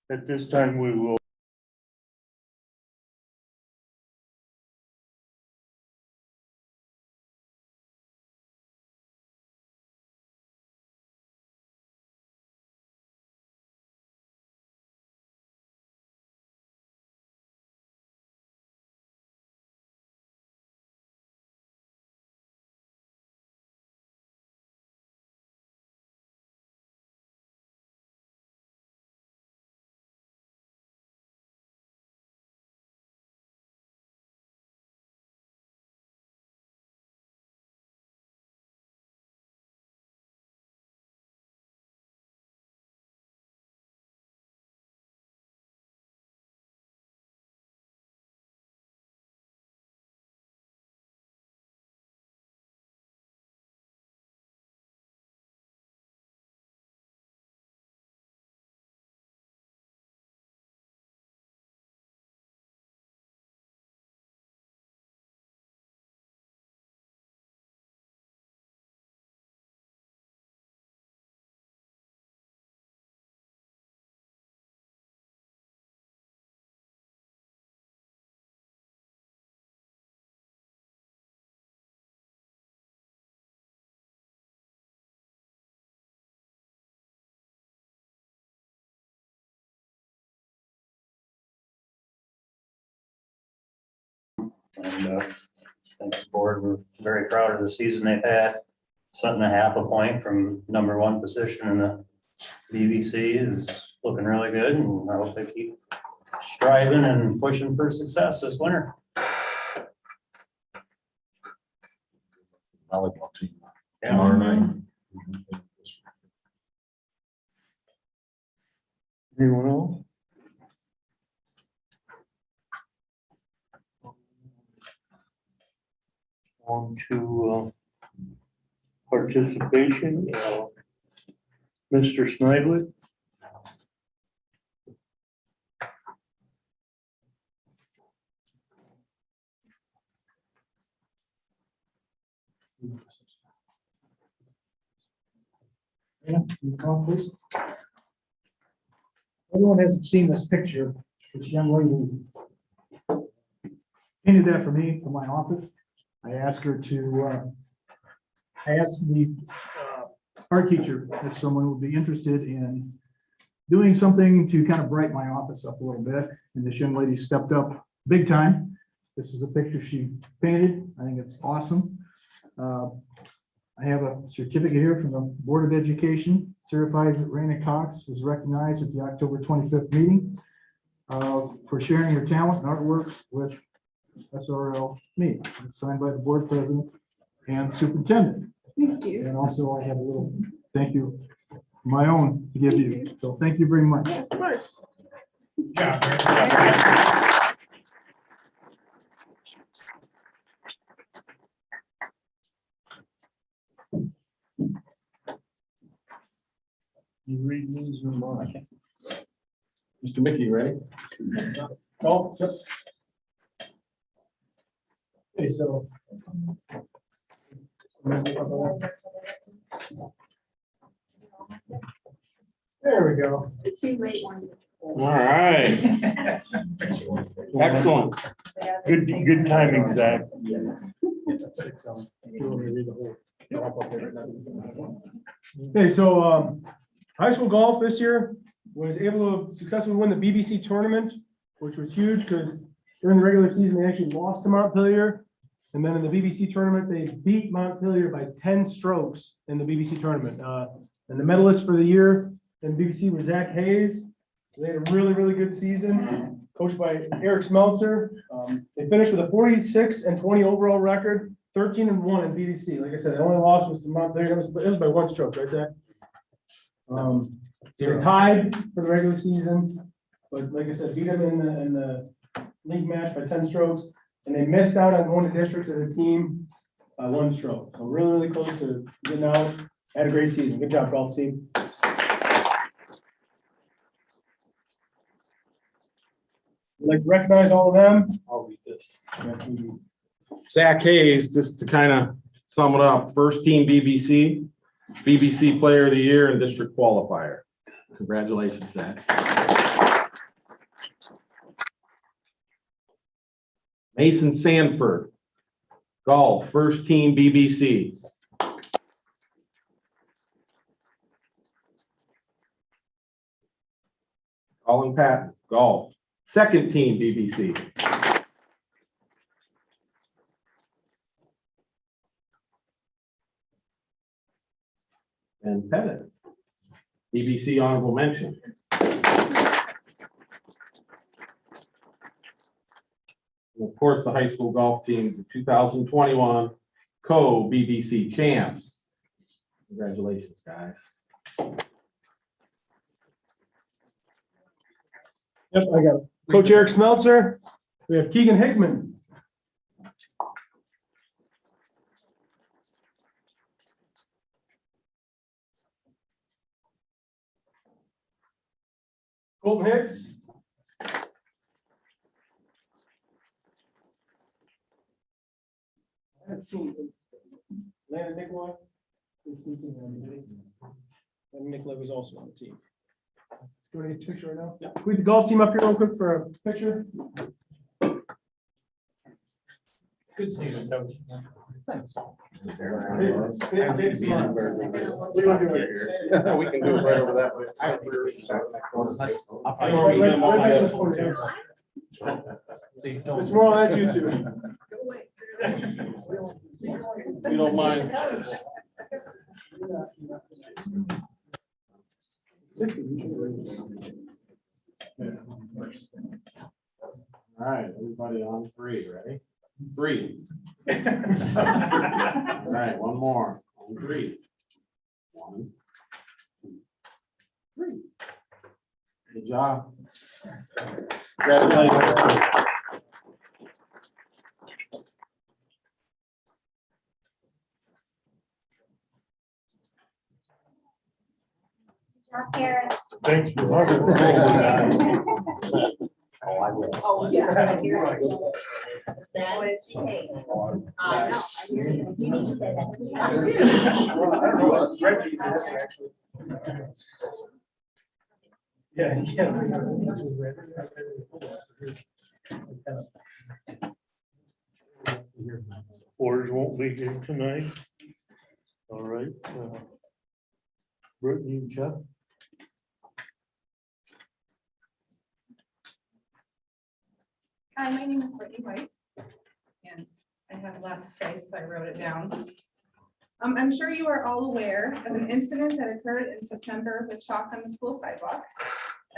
At this time, we will and thanks board. We're very proud of the season they've had. 7.5 a point from #1 position in the BBC is looking really good, and I hope they keep striving and pushing for success this winter. Volleyball team Yeah. tomorrow night. Anyone else? On to participation, Mr. Snidely. Yeah, can you call, please? Everyone hasn't seen this picture. This young lady painted that for me for my office. I asked her to, I asked the art teacher if someone would be interested in doing something to kind of brighten my office up a little bit. And this young lady stepped up big time. This is a picture she painted. I think it's awesome. I have a certificate here from the Board of Education, certifies that Raina Cox was recognized at the October 25th meeting for sharing her talent and artwork with SRL me. It's signed by the board president and superintendent. Thank you. And also I have a little thank you, my own to give you. So thank you very much. Yeah, of course. You read these or not? Mr. Mickey, you ready? Oh, yep. Okay, so. There we go. The two late ones. All right, excellent. Good timing, Zach. Okay, so high school golf this year was able to successfully win the BBC tournament, which was huge because during the regular season, they actually lost to Montpelier. And then in the BBC tournament, they beat Montpelier by 10 strokes in the BBC tournament. And the medalist for the year in BBC was Zach Hayes. They had a really, really good season, coached by Eric Smeltzer. They finished with a 46-20 overall record, 13-1 in BBC. Like I said, the only loss was to Montpelier. It was by 1 stroke, right, Zach? They were tied for the regular season, but like I said, beat them in the league match by 10 strokes, and they missed out on going to districts as a team by 1 stroke. So really, really close to getting out. Had a great season. Good job, golf team. I'd like to recognize all of them. I'll read this. Zach Hayes, just to kind of sum it up, first team BBC, BBC Player of the Year and District Qualifier. Congratulations, Zach. Mason Sanford, golf, first team BBC. Colin Patton, golf, second team BBC. And Pettit, BBC honorable mention. And of course, the high school golf team, the 2021 co-BBC champs. Congratulations, guys. Yep, I got it. Coach Eric Smeltzer. We have Keegan Hickman. Colton Hicks. I haven't seen Landon Nicolai. And Nicolai was also on the team. Let's go to the picture right now. Can we get the golf team up here real quick for a picture? Good season, coach. Thanks. We can do it right over that way. Mr. Morrow, that's you two. You don't mind. 60. All right, everybody on three, ready? Three. All right, one more. On three. 1, 2, 3. Good job. Congratulations. Thank you. Oh, I will. Oh, yeah. That was, hey. No, I hear you. You need to say that. Forge won't be here tonight. All right. Brittany and Jeff. Hi, my name is Brittany White, and I have a lot to say, so I wrote it down. I'm sure you are all aware of an incident that occurred in September with chalk on the school sidewalk.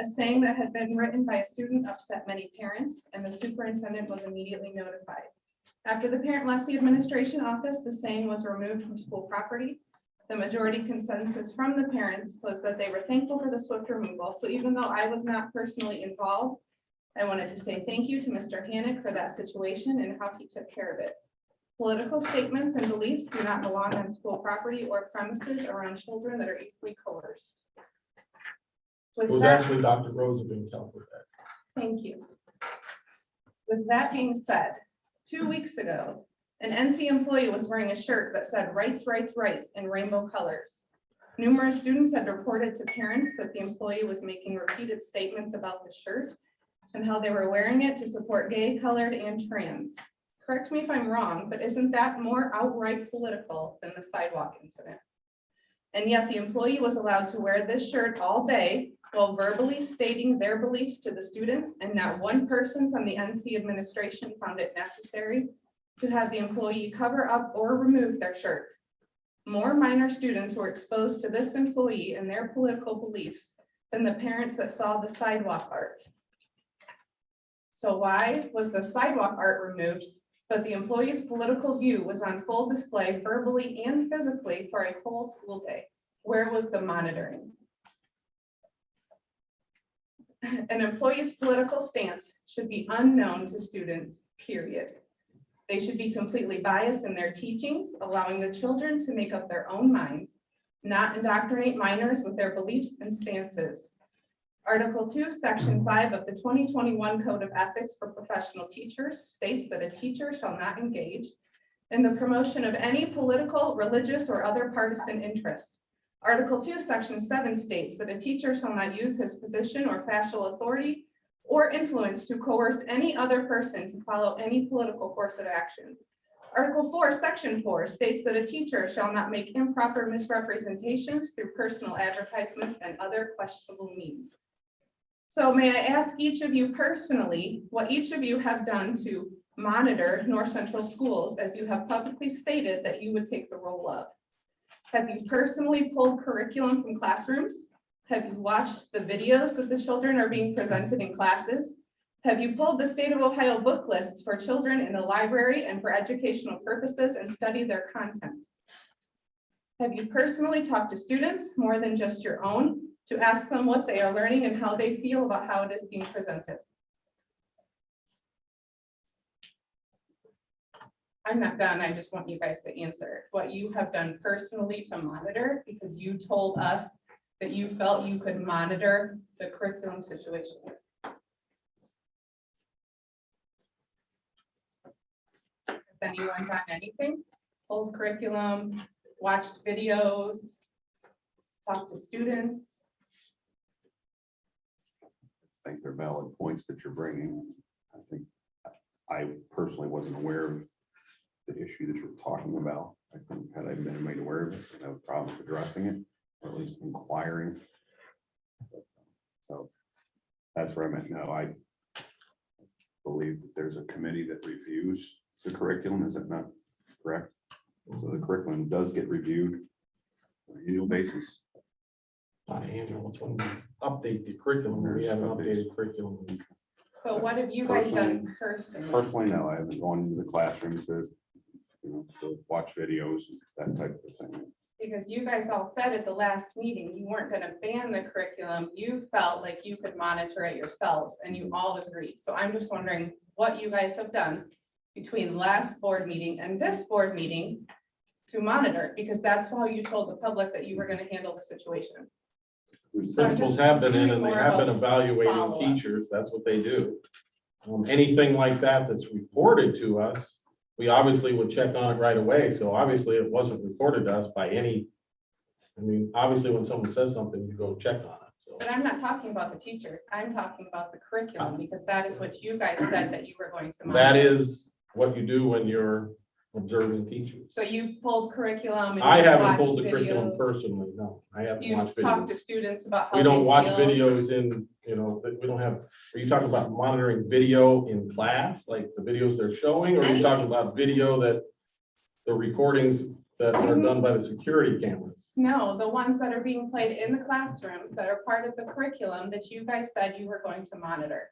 A saying that had been written by a student upset many parents, and the superintendent was immediately notified. After the parent left the administration office, the saying was removed from school property. The majority consensus from the parents was that they were thankful for the swift removal. So even though I was not personally involved, I wanted to say thank you to Mr. Hannick for that situation and how he took care of it. Political statements and beliefs do not belong on school property or premises around children that are easily coerced. It was actually Dr. Rosa being tough with that. Thank you. With that being said, 2 weeks ago, an NC employee was wearing a shirt that said "Rights, Rights, Rights" in rainbow colors. Numerous students had reported to parents that the employee was making repeated statements about the shirt and how they were wearing it to support gay, colored, and trans. Correct me if I'm wrong, but isn't that more outright political than the sidewalk incident? And yet the employee was allowed to wear this shirt all day while verbally stating their beliefs to the students, and not one person from the NC administration found it necessary to have the employee cover up or remove their shirt. More minor students were exposed to this employee and their political beliefs than the parents that saw the sidewalk art. So why was the sidewalk art removed, but the employee's political view was on full display verbally and physically for a whole school day? Where was the monitoring? An employee's political stance should be unknown to students, period. They should be completely biased in their teachings, allowing the children to make up their own minds, not indoctrinate minors with their beliefs and stances. Article 2, Section 5 of the 2021 Code of Ethics for Professional Teachers states that a teacher shall not engage in the promotion of any political, religious, or other partisan interest. Article 2, Section 7 states that a teacher shall not use his position or official authority or influence to coerce any other person to follow any political course of action. Article 4, Section 4 states that a teacher shall not make improper misrepresentations through personal advertisements and other questionable means. So may I ask each of you personally, what each of you have done to monitor North Central Schools as you have publicly stated that you would take the role of? Have you personally pulled curriculum from classrooms? Have you watched the videos that the children are being presented in classes? Have you pulled the state of Ohio book lists for children in the library and for educational purposes and studied their content? Have you personally talked to students more than just your own to ask them what they are learning and how they feel about how it is being presented? I'm not done. I just want you guys to answer what you have done personally to monitor, because you told us that you felt you could monitor the curriculum situation. Has anyone done anything? Pulled curriculum, watched videos, talked to students? I think they're valid points that you're bringing. I think I personally wasn't aware of the issue that you're talking about. I think had I been made aware of it, I'd have a problem addressing it, or at least inquiring. So that's where I'm at now. I believe that there's a committee that reviews the curriculum. Is that not correct? So the curriculum does get reviewed on an annual basis. Not annual, it's when we update the curriculum, we have an updated curriculum. But what have you guys done personally? Personally, no, I haven't gone into the classroom to, to watch videos, that type of thing. Because you guys all said at the last meeting, you weren't gonna ban the curriculum. You felt like you could monitor it yourselves and you all agreed. So I'm just wondering what you guys have done between the last board meeting and this board meeting to monitor, because that's how you told the public that you were gonna handle the situation. So I'm Principals just have been in and they more have been of a evaluating follow-up. teachers, that's what they do. Anything like that that's reported to us, we obviously would check on it right away, so obviously it wasn't reported to us by any. I mean, obviously, when someone says something, you go check on it, so. But I'm not talking about the teachers. I'm talking about the curriculum, because that is what you guys said that you were going to monitor. That is what you do when you're observing teachers. So you pulled curriculum. and I you've haven't watched pulled the curriculum videos. personally, no, I haven't watched You've talked to videos. students about how We don't they watch feel. videos in, we don't have, are you talking about monitoring video in class, like the videos they're showing? Or are you talking about video that the recordings that are done by the security cameras? No, the ones that are being played in the classrooms that are part of the curriculum that you guys said you were going to monitor.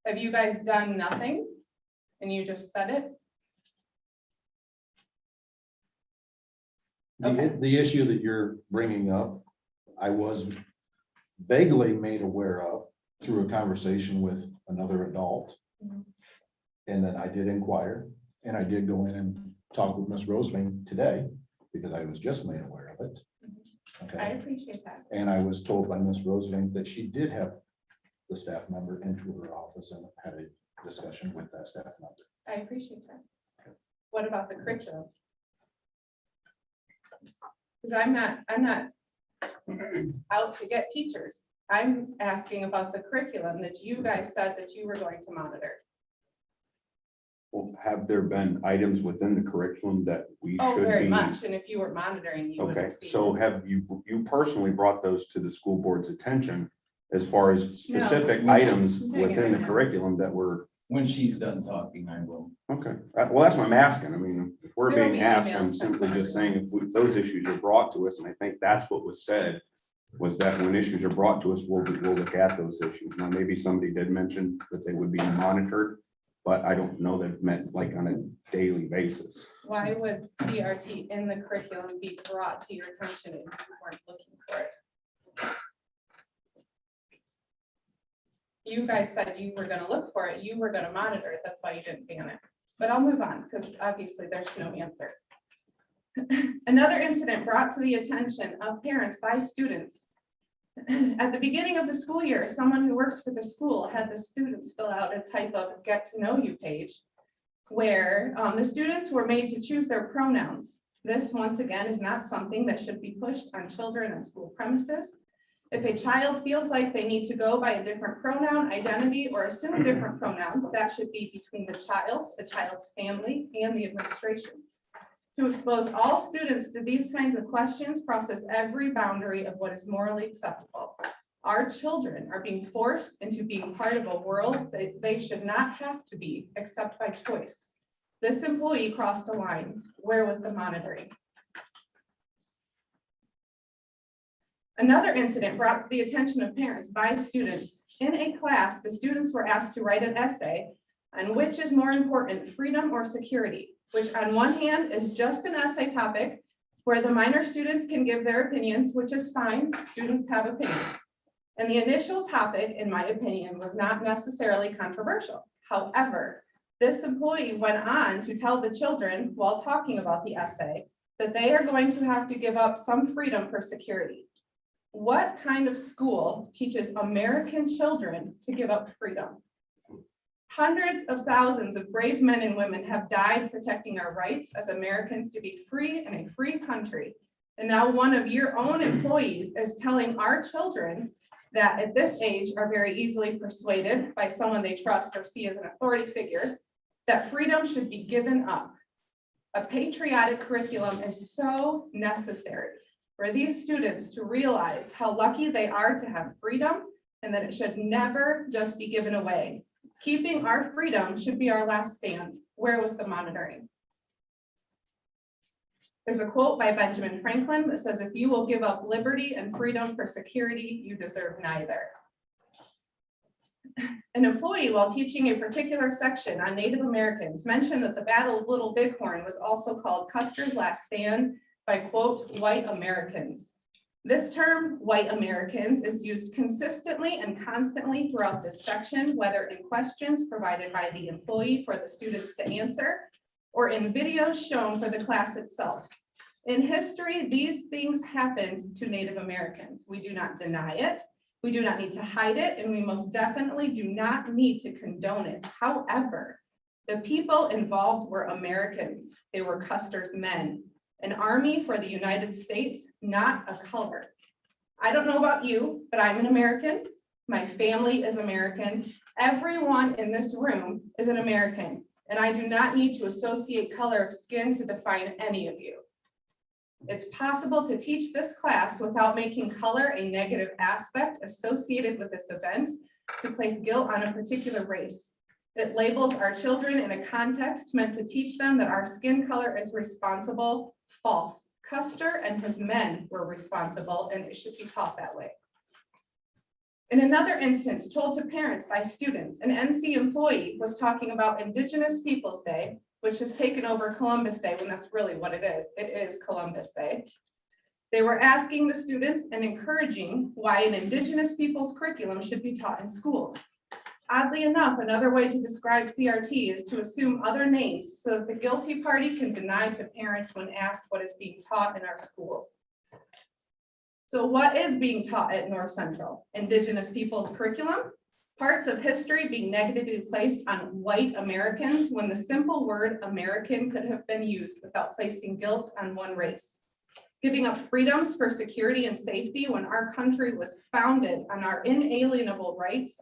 Have you guys done nothing? And you just said it? Okay. The issue that you're bringing up, I was vaguely made aware of through a conversation with another adult. Mhm. And then I did inquire, and I did go in and talk with Ms. Roseman today, because I was just made aware of it. I Okay, appreciate that. and I was told by Ms. Roseman that she did have the staff member into her office and had a discussion with that staff member. I appreciate that. What about the curriculum? Because I'm not out to get teachers. I'm asking about the curriculum that you guys said that you were going to monitor. Well, have there been items within the curriculum that we Oh, should very be? much. And if you were monitoring, you would Okay, have seen. so have you personally brought those to the school board's attention as far as specific No. items I'm doing it within right the now. curriculum that were, When she's done talking, I will. okay, well, that's what I'm asking. I mean, if we're There will being be asked, emails I'm sent simply to just saying if those issues are brought to us, and I think that's what was said, was that when issues are brought to us, we'll look at those issues. Now, maybe somebody did mention that they would be monitored, but I don't know that it meant like on a daily basis. Why would CRT in the curriculum be brought to your attention if you weren't looking for it? You guys said you were gonna look for it, you were gonna monitor it, that's why you didn't ban it. But I'll move on, because obviously there's no answer. Another incident brought to the attention of parents by students At the beginning of the school year, someone who works for the school had the students fill out a type of get to know you page where the students were made to choose their pronouns. This, once again, is not something that should be pushed on children on school premises. If a child feels like they need to go by a different pronoun, identity, or assume different pronouns, that should be between the child's family, and the administration. To expose all students to these kinds of questions crosses every boundary of what is morally acceptable. Our children are being forced into being part of a world that they should not have to be, except by choice. This employee crossed a line. Where was the monitoring? Another incident brought to the attention of parents by students. In a class, the students were asked to write an essay on which is more important, freedom or security, which on one hand is just an essay topic where the minor students can give their opinions, which is fine, students have opinions. And the initial topic, in my opinion, was not necessarily controversial. However, this employee went on to tell the children while talking about the essay that they are going to have to give up some freedom for security. What kind of school teaches American children to give up freedom? Hundreds of thousands of brave men and women have died protecting our rights as Americans to be free in a free country. And now one of your own employees is telling our children that at this age are very easily persuaded by someone they trust or see as an authority figure, that freedom should be given up. A patriotic curriculum is so necessary for these students to realize how lucky they are to have freedom and that it should never just be given away. Keeping our freedom should be our last stand. Where was the monitoring? There's a quote by Benjamin Franklin that says, if you will give up liberty and freedom for security, you deserve neither. An employee, while teaching a particular section on Native Americans, mentioned that the Battle of Little Bighorn was also called Custer's Last Stand by, quote, white Americans. This term, white Americans, is used consistently and constantly throughout this section, whether in questions provided by the employee for the students to answer, or in videos shown for the class itself. In history, these things happened to Native Americans. We do not deny it. We do not need to hide it, and we most definitely do not need to condone it. However, the people involved were Americans. They were Custer's men, an army for the United States, not a color. I don't know about you, but I'm an American. My family is American. Everyone in this room is an American, and I do not need to associate color of skin to define any of you. It's possible to teach this class without making color a negative aspect associated with this event to place guilt on a particular race. It labels our children in a context meant to teach them that our skin color is responsible. False. Custer and his men were responsible, and it should be taught that way. In another instance told to parents by students, an NC employee was talking about Indigenous Peoples Day, which has taken over Columbus Day, when that's really what it is. It is Columbus Day. They were asking the students and encouraging why an Indigenous peoples curriculum should be taught in schools. Oddly enough, another way to describe CRT is to assume other names so that the guilty party can deny to parents when asked what is being taught in our schools. So what is being taught at North Central? Indigenous peoples curriculum? Parts of history being negatively placed on white Americans when the simple word American could have been used without placing guilt on one race. Giving up freedoms for security and safety when our country was founded on our inalienable rights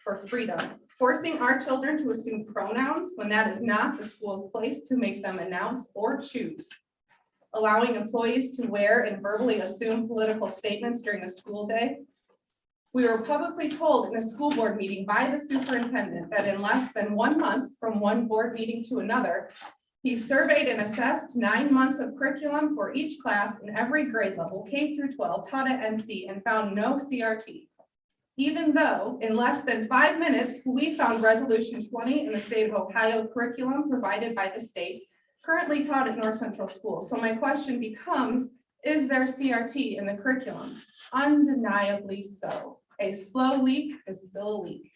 for freedom. Forcing our children to assume pronouns when that is not the school's place to make them announce or choose. Allowing employees to wear and verbally assume political statements during the school day. We were publicly told in a school board meeting by the superintendent that in less than 1 month from one board meeting to another, he surveyed and assessed 9 months of curriculum for each class in every grade level, K through 12, taught at NC, and found no CRT. Even though in less than 5 minutes, we found Resolution 20 in the state of Ohio curriculum provided by the state, currently taught at North Central Schools. So my question becomes, is there CRT in the curriculum? Undeniably so. A slow leak is still a leak.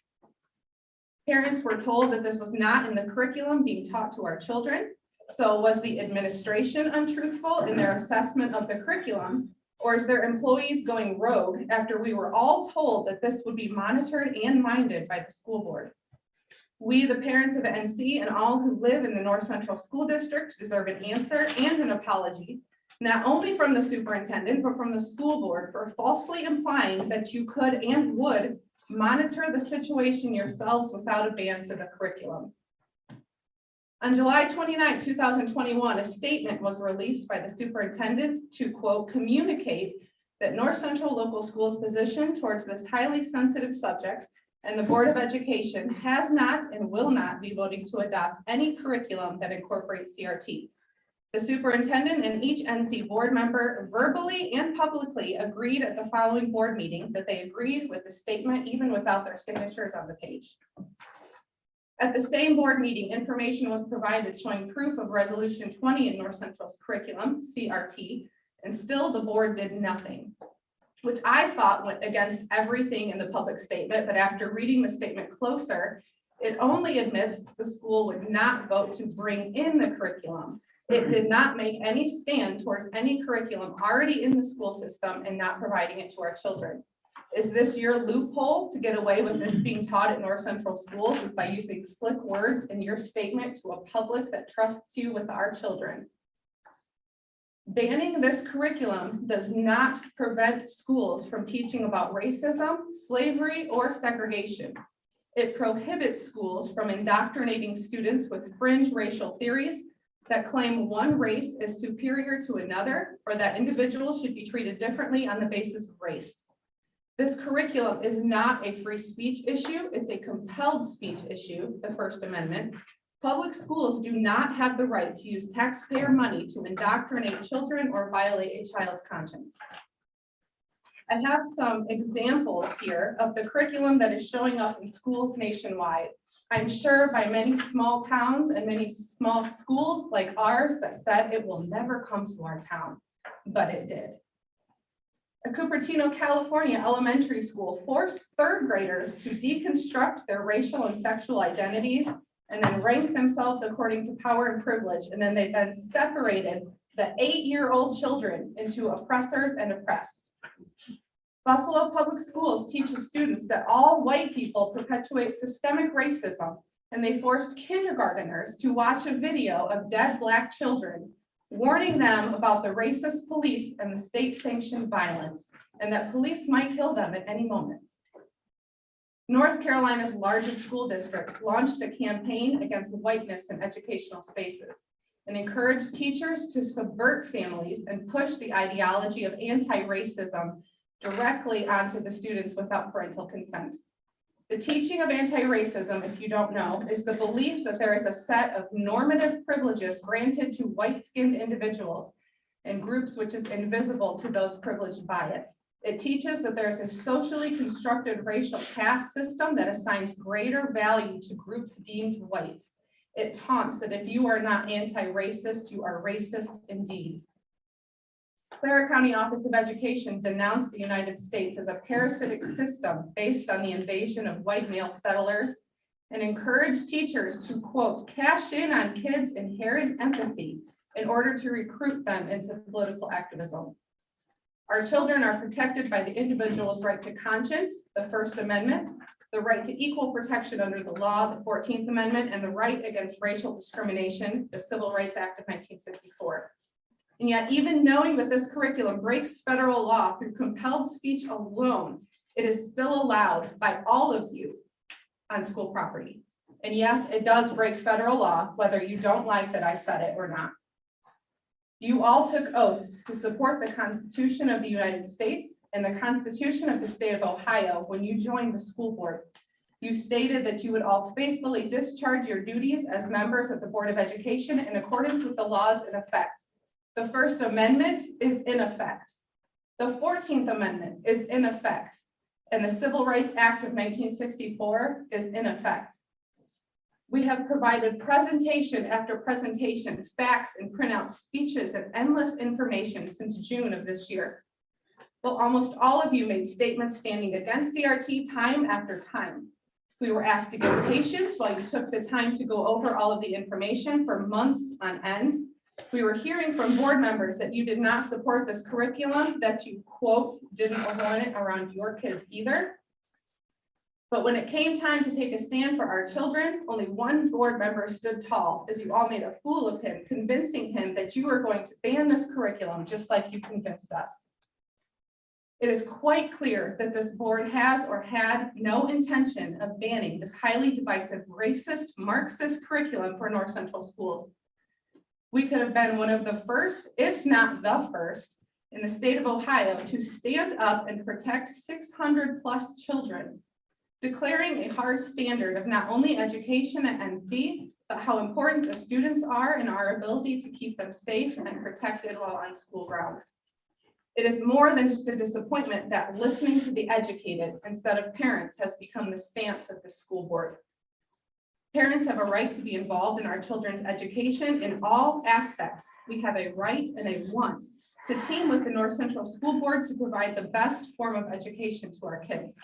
Parents were told that this was not in the curriculum being taught to our children. So was the administration untruthful in their assessment of the curriculum? Or is there employees going rogue after we were all told that this would be monitored and minded by the school board? We, the parents of NC and all who live in the North Central School District, deserve an answer and an apology, not only from the superintendent, but from the school board for falsely implying that you could and would monitor the situation yourselves without a ban to the curriculum. On July 29, 2021, a statement was released by the superintendent to, quote, communicate that North Central Local Schools' position towards this highly sensitive subject and the Board of Education has not and will not be voting to adopt any curriculum that incorporates CRT. The superintendent and each NC board member verbally and publicly agreed at the following board meeting that they agreed with the statement even without their signatures on the page. At the same board meeting, information was provided showing proof of Resolution 20 in North Central's curriculum, CRT, and still the board did nothing, which I thought went against everything in the public statement, but after reading the statement closer, it only admits the school would not vote to bring in the curriculum. It did not make any stand towards any curriculum already in the school system and not providing it to our children. Is this your loophole to get away with this being taught at North Central schools, is by using slick words in your statement to a public that trusts you with our children? Banning this curriculum does not prevent schools from teaching about racism, slavery, or segregation. It prohibits schools from indoctrinating students with fringe racial theories that claim one race is superior to another, or that individuals should be treated differently on the basis of race. This curriculum is not a free speech issue, it's a compelled speech issue, the First Amendment. Public schools do not have the right to use taxpayer money to indoctrinate children or violate a child's conscience. I have some examples here of the curriculum that is showing up in schools nationwide. I'm sure by many small towns and many small schools like ours that said it will never come to our town, but it did. A Cupertino, California elementary school forced third graders to deconstruct their racial and sexual identities and then rank themselves according to power and privilege. And then they then separated the 8-year-old children into oppressors and oppressed. Buffalo Public Schools teaches students that all white people perpetuate systemic racism, and they forced kindergarteners to watch a video of dead Black children, warning them about the racist police and the state-sanctioned violence, and that police might kill them at any moment. North Carolina's largest school district launched a campaign against whiteness in educational spaces and encouraged teachers to subvert families and push the ideology of anti-racism directly onto the students without parental consent. The teaching of anti-racism, if you don't know, is the belief that there is a set of normative privileges granted to white-skinned individuals and groups which is invisible to those privileged by it. It teaches that there is a socially constructed racial caste system that assigns greater value to groups deemed white. It taunts that if you are not anti-racist, you are racist indeed. Clara County Office of Education denounced the United States as a parasitic system based on the invasion of white male settlers and encouraged teachers to, quote, cash in on kids' inherent empathy in order to recruit them into political activism. Our children are protected by the individual's right to conscience, the First Amendment, the right to equal protection under the law, the 14th Amendment, and the right against racial discrimination, the Civil Rights Act of 1964. And yet, even knowing that this curriculum breaks federal law through compelled speech alone, it is still allowed by all of you on school property. And yes, it does break federal law, whether you don't like that I said it or not. You all took oaths to support the Constitution of the United States and the Constitution of the state of Ohio when you joined the school board. You stated that you would all faithfully discharge your duties as members of the Board of Education in accordance with the laws in effect. The First Amendment is in effect. The 14th Amendment is in effect. And the Civil Rights Act of 1964 is in effect. We have provided presentation after presentation, facts and printouts, speeches, and endless information since June of this year. Well, almost all of you made statements standing against CRT time after time. We were asked to give patience while you took the time to go over all of the information for months on end. We were hearing from board members that you did not support this curriculum, that you quote, didn't want it around your kids either. But when it came time to take a stand for our children, only one board member stood tall as you all made a fool of him, convincing him that you were going to ban this curriculum, just like you convinced us. It is quite clear that this board has or had no intention of banning this highly divisive, racist, Marxist curriculum for North Central schools. We could have been one of the first, if not the first, in the state of Ohio to stand up and protect 600+ children, declaring a hard standard of not only education at NC, but how important the students are and our ability to keep them safe and protected while on school grounds. It is more than just a disappointment that listening to the educated instead of parents has become the stance of the school board. Parents have a right to be involved in our children's education in all aspects. We have a right and a want to team with the North Central School Board to provide the best form of education to our kids.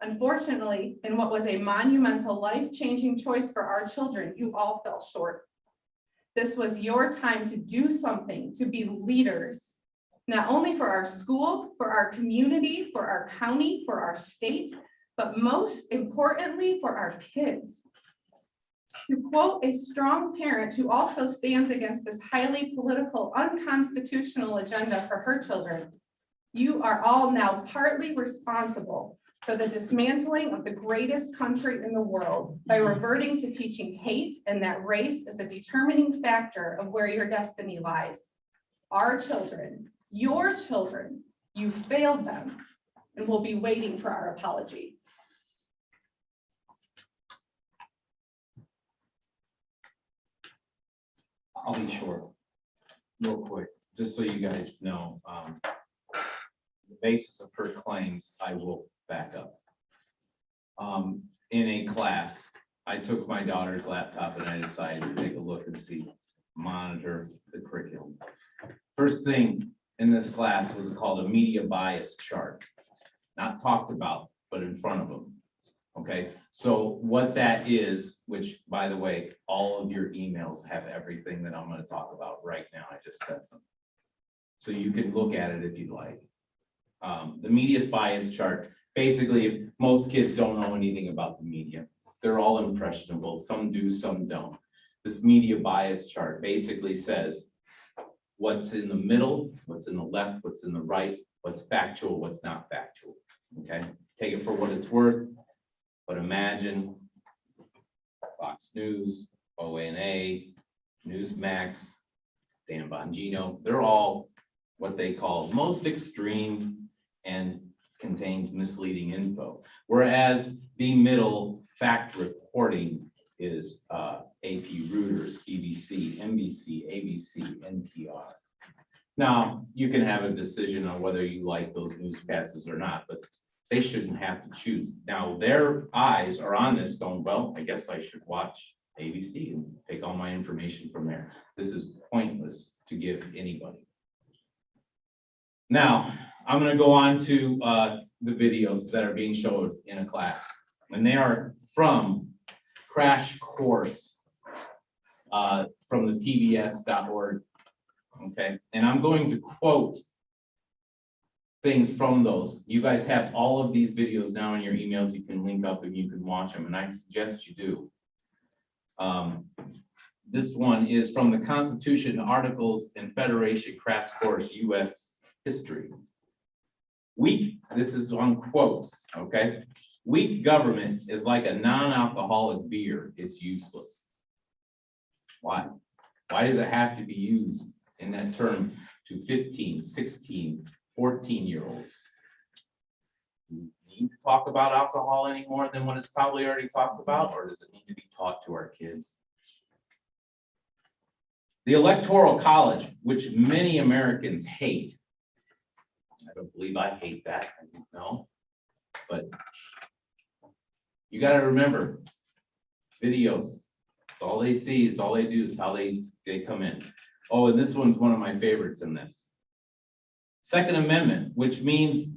Unfortunately, in what was a monumental, life-changing choice for our children, you all fell short. This was your time to do something, to be leaders, not only for our school, for our community, for our county, for our state, but most importantly, for our kids. To quote a strong parent who also stands against this highly political, unconstitutional agenda for her children, you are all now partly responsible for the dismantling of the greatest country in the world by reverting to teaching hate and that race is a determining factor of where your destiny lies. Our children, your children, you failed them and will be waiting for our apology. I'll be short, real quick, just so you guys know. The basis of her claims, I will back up. In a class, I took my daughter's laptop and I decided to take a look and see, monitor the curriculum. First thing in this class was called a media bias chart. Not talked about, but in front of them. Okay, so what that is, which by the way, all of your emails have everything that I'm going to talk about right now. I just sent them. So you can look at it if you'd like. The media bias chart, basically, if most kids don't know anything about the media, they're all impressionable. Some do, some don't. This media bias chart basically says what's in the middle, what's in the left, what's in the right, what's factual, what's not factual. Okay, take it for what it's worth. But imagine Fox News, ONA, Newsmax, Dan Bongino, they're all what they call most extreme and contains misleading info. Whereas the middle fact reporting is AP Reuters, BBC, NBC, ABC, NPR. Now, you can have a decision on whether you like those newscasts or not, but they shouldn't have to choose. Now, their eyes are on this going, well, I guess I should watch ABC and take all my information from there. This is pointless to give anybody. Now, I'm going to go on to the videos that are being showed in a class. And they are from Crash Course from the pbs.org. Okay, and I'm going to quote things from those. You guys have all of these videos now in your emails. You can link up and you can watch them, and I suggest you do. This one is from the Constitution, Articles, and Federation Crash Course, U.S. History. Weak, this is on quotes, okay? Weak government is like a non-alcoholic beer. It's useless. Why? Why does it have to be used in that term to 15, 16, 14-year-olds? Do we need to talk about alcohol any more than what it's probably already talked about, or does it need to be taught to our kids? The Electoral College, which many Americans hate. I don't believe I hate that, I don't know. But you got to remember, videos, it's all they see, it's all they do, it's how they come in. Oh, and this one's one of my favorites in this. Second Amendment, which means,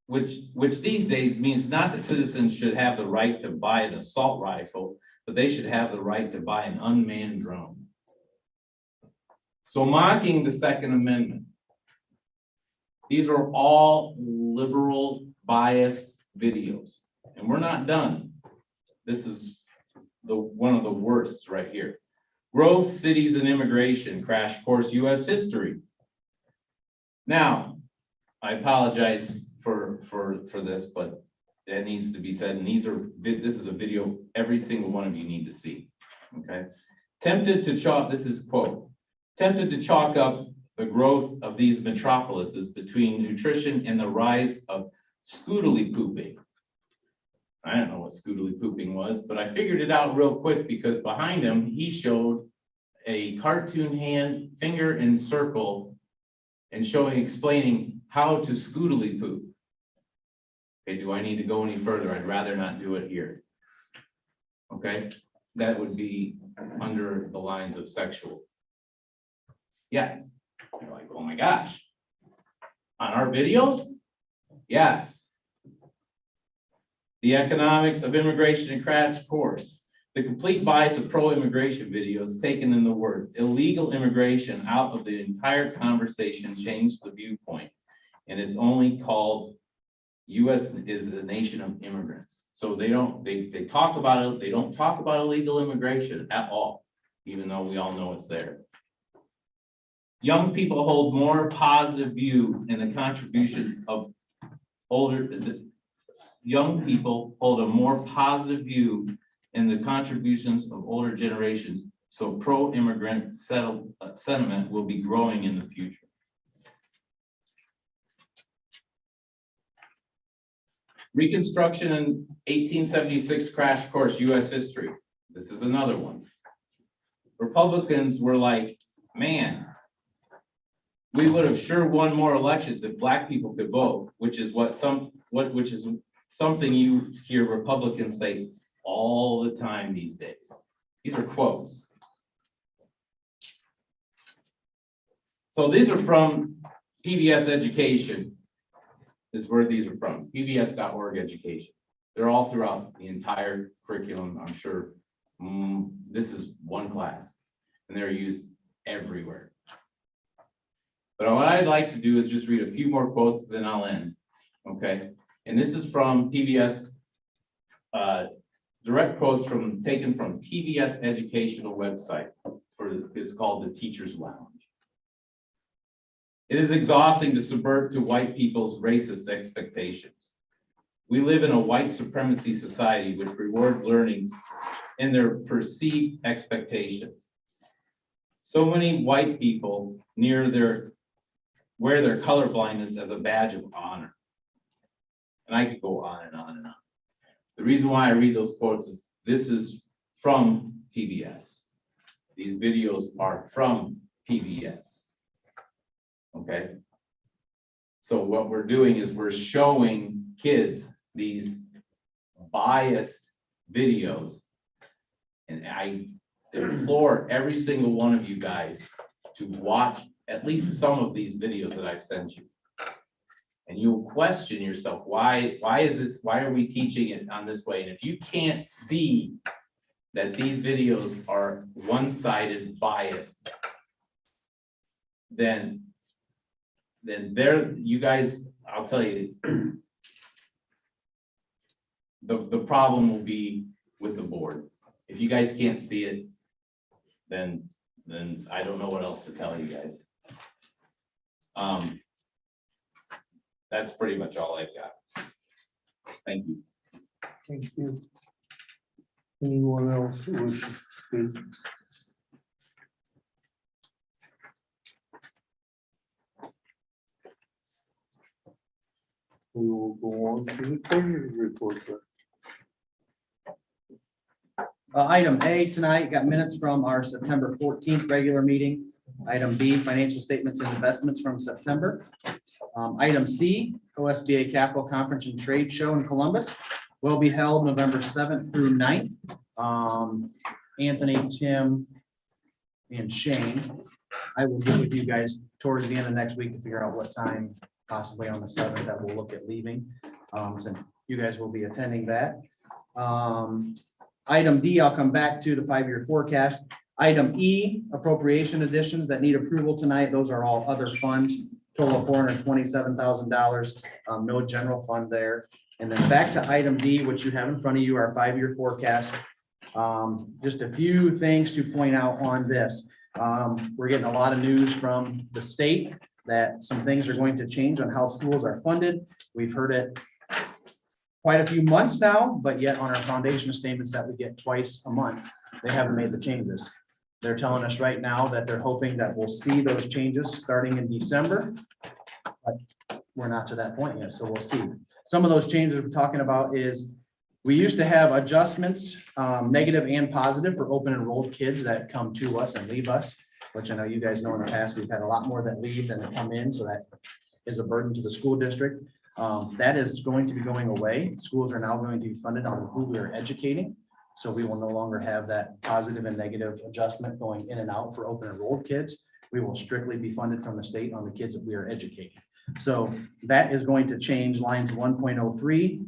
which these days means not that citizens should have the right to buy an assault rifle, but they should have the right to buy an unmanned drone. So mocking the Second Amendment. These are all liberal biased videos, and we're not done. This is one of the worst right here. Growth, cities and immigration, crash course US history. Now, I apologize for this, but that needs to be said, and this is a video every single one of you need to see, okay? Tempted to chalk, this is quote, tempted to chalk up the growth of these metropolises between nutrition and the rise of scootily pooping. I don't know what scootily pooping was, but I figured it out real quick because behind him, he showed a cartoon hand, finger in circle, and explaining how to scootily poop. Okay, do I need to go any further? I'd rather not do it here. Okay, that would be under the lines of sexual. Yes. You're like, oh my gosh. On our videos? Yes. The economics of immigration and crash course. The complete bias of pro-immigration videos taken in the word illegal immigration out of the entire conversation changed the viewpoint. And it's only called US is a nation of immigrants. So they talk about it, they don't talk about illegal immigration at all, even though we all know it's there. Young people hold more positive view in the contributions of young people hold a more positive view in the contributions of older generations. So pro-immigrant sentiment will be growing in the future. Reconstruction in 1876 crash course US history. This is another one. Republicans were like, man, we would have sure won more elections if Black people could vote, which is something you hear Republicans say all the time these days. These are quotes. So these are from PBS Education, is where these are from, pbs.org education. They're all throughout the entire curriculum, I'm sure. This is one class, and they're used everywhere. But what I'd like to do is just read a few more quotes, then I'll end, okay? And this is from PBS, direct quotes taken from PBS educational website. It's called the Teacher's Lounge. It is exhausting to subvert to white people's racist expectations. We live in a white supremacy society which rewards learning and their perceived expectations. So many white people wear their colorblindness as a badge of honor. And I could go on and on and on. The reason why I read those quotes is this is from PBS. These videos are from PBS. Okay. So what we're doing is we're showing kids these biased videos. And I implore every single one of you guys to watch at least some of these videos that I've sent you. And you'll question yourself, why are we teaching it on this way? And if you can't see that these videos are one-sided biased, then you guys, I'll tell you, the problem will be with the board. If you guys can't see it, then I don't know what else to tell you guys. That's pretty much all I've got. Thank you. Thank you. Anyone else who wishes to speak? We will go on to the treasurer's report. Item A tonight, got minutes from our September 14th regular meeting. Item B, financial statements and investments from September. Item C, OSBA Capital Conference and Trade Show in Columbus will be held November 7th through 9th. Anthony, Tim, and Shane. I will get with you guys towards the end of next week to figure out what time, possibly on the 7th, that we'll look at leaving. So you guys will be attending that. Item D, I'll come back to the 5-year forecast. Item E, appropriation additions that need approval tonight. Those are all other funds, total of $427,000. No general fund there. And then back to item D, which you have in front of you, our 5-year forecast. Just a few things to point out on this. We're getting a lot of news from the state that some things are going to change on how schools are funded. We've heard it quite a few months now, but yet on our foundation statements that we get twice a month, they haven't made the changes. They're telling us right now that they're hoping that we'll see those changes starting in December. But we're not to that point yet, so we'll see. Some of those changes we're talking about is, we used to have adjustments, negative and positive for open enrolled kids that come to us and leave us, which I know you guys know in the past, we've had a lot more that leave than that come in, so that is a burden to the school district. That is going to be going away. Schools are now going to be funded on who we are educating. So we will no longer have that positive and negative adjustment going in and out for open enrolled kids. We will strictly be funded from the state on the kids that we are educating. So that is going to change lines 1.03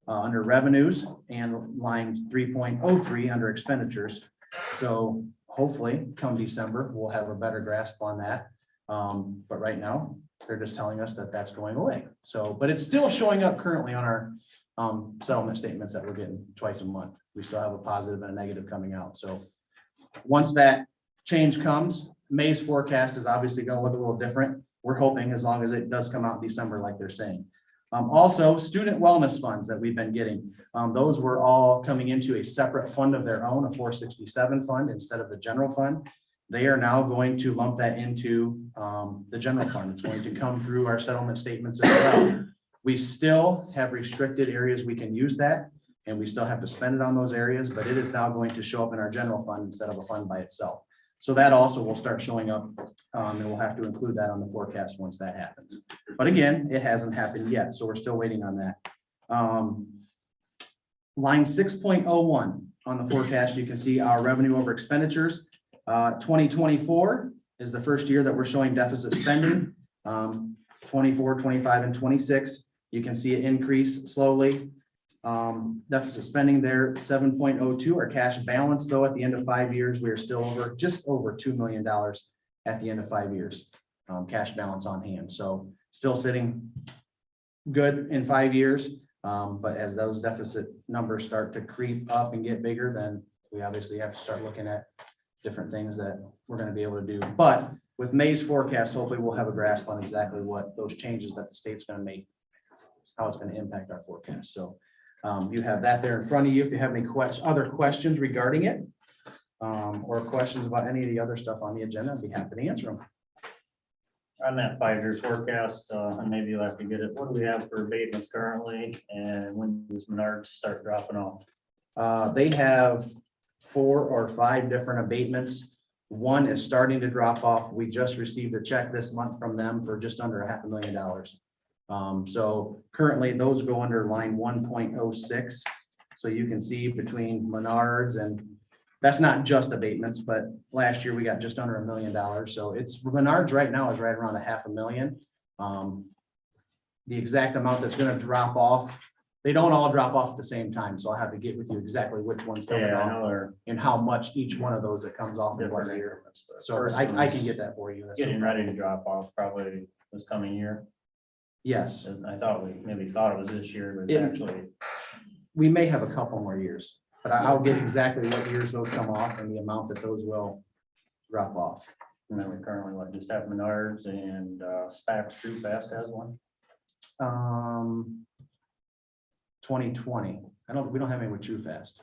under revenues and lines 3.03 under expenditures. So hopefully come December, we'll have a better grasp on that. But right now, they're just telling us that that's going away. So, but it's still showing up currently on our settlement statements that we're getting twice a month. We still have a positive and a negative coming out. So once that change comes, May's forecast is obviously going to look a little different. We're hoping as long as it does come out in December, like they're saying. Also, student wellness funds that we've been getting, those were all coming into a separate fund of their own, a 467 fund instead of the general fund. They are now going to lump that into the general fund. It's going to come through our settlement statements as well. We still have restricted areas we can use that, and we still have to spend it on those areas, but it is now going to show up in our general fund instead of a fund by itself. So that also will start showing up, and we'll have to include that on the forecast once that happens. But again, it hasn't happened yet, so we're still waiting on that. Line 6.01 on the forecast, you can see our revenue over expenditures. 2024 is the first year that we're showing deficit spending. 24, 25, and 26, you can see it increase slowly. Deficit spending there, 7.02. Our cash balance, though, at the end of 5 years, we are still just over $2 million at the end of 5 years. Cash balance on hand. So still sitting good in 5 years. But as those deficit numbers start to creep up and get bigger, then we obviously have to start looking at different things that we're going to be able to do. But with May's forecast, hopefully we'll have a grasp on exactly what those changes that the state's going to make, how it's going to impact our forecast. So you have that there in front of you. If you have any other questions regarding it, or questions about any of the other stuff on the agenda, I'd be happy to answer them. On that 5-year forecast, and maybe you'll have to get it, what do we have for abatements currently, and when does Menards start dropping off? They have 4 or 5 different abatements. One is starting to drop off. We just received a check this month from them for just under $500,000. So currently those go under line 1.06. So you can see between Menards, and that's not just abatements, but last year we got just under $1 million. So it's Menards right now is right around $500,000. The exact amount that's going to drop off, they don't all drop off at the same time. So I'll have to get with you exactly which one's coming Yeah, I off know they're and how much each one of those that comes off in one different year. increments, but So first I one's can get that for you. That's getting ready to drop off probably this coming year. Yes, And I thought we maybe thought it was this year, but it's Yeah. actually, we may have a couple more years, but I'll get exactly what years those come off and the amount that those will drop off. and then we currently just have Menards and Spax True Fast has one. 2020. We don't have any with True Fast.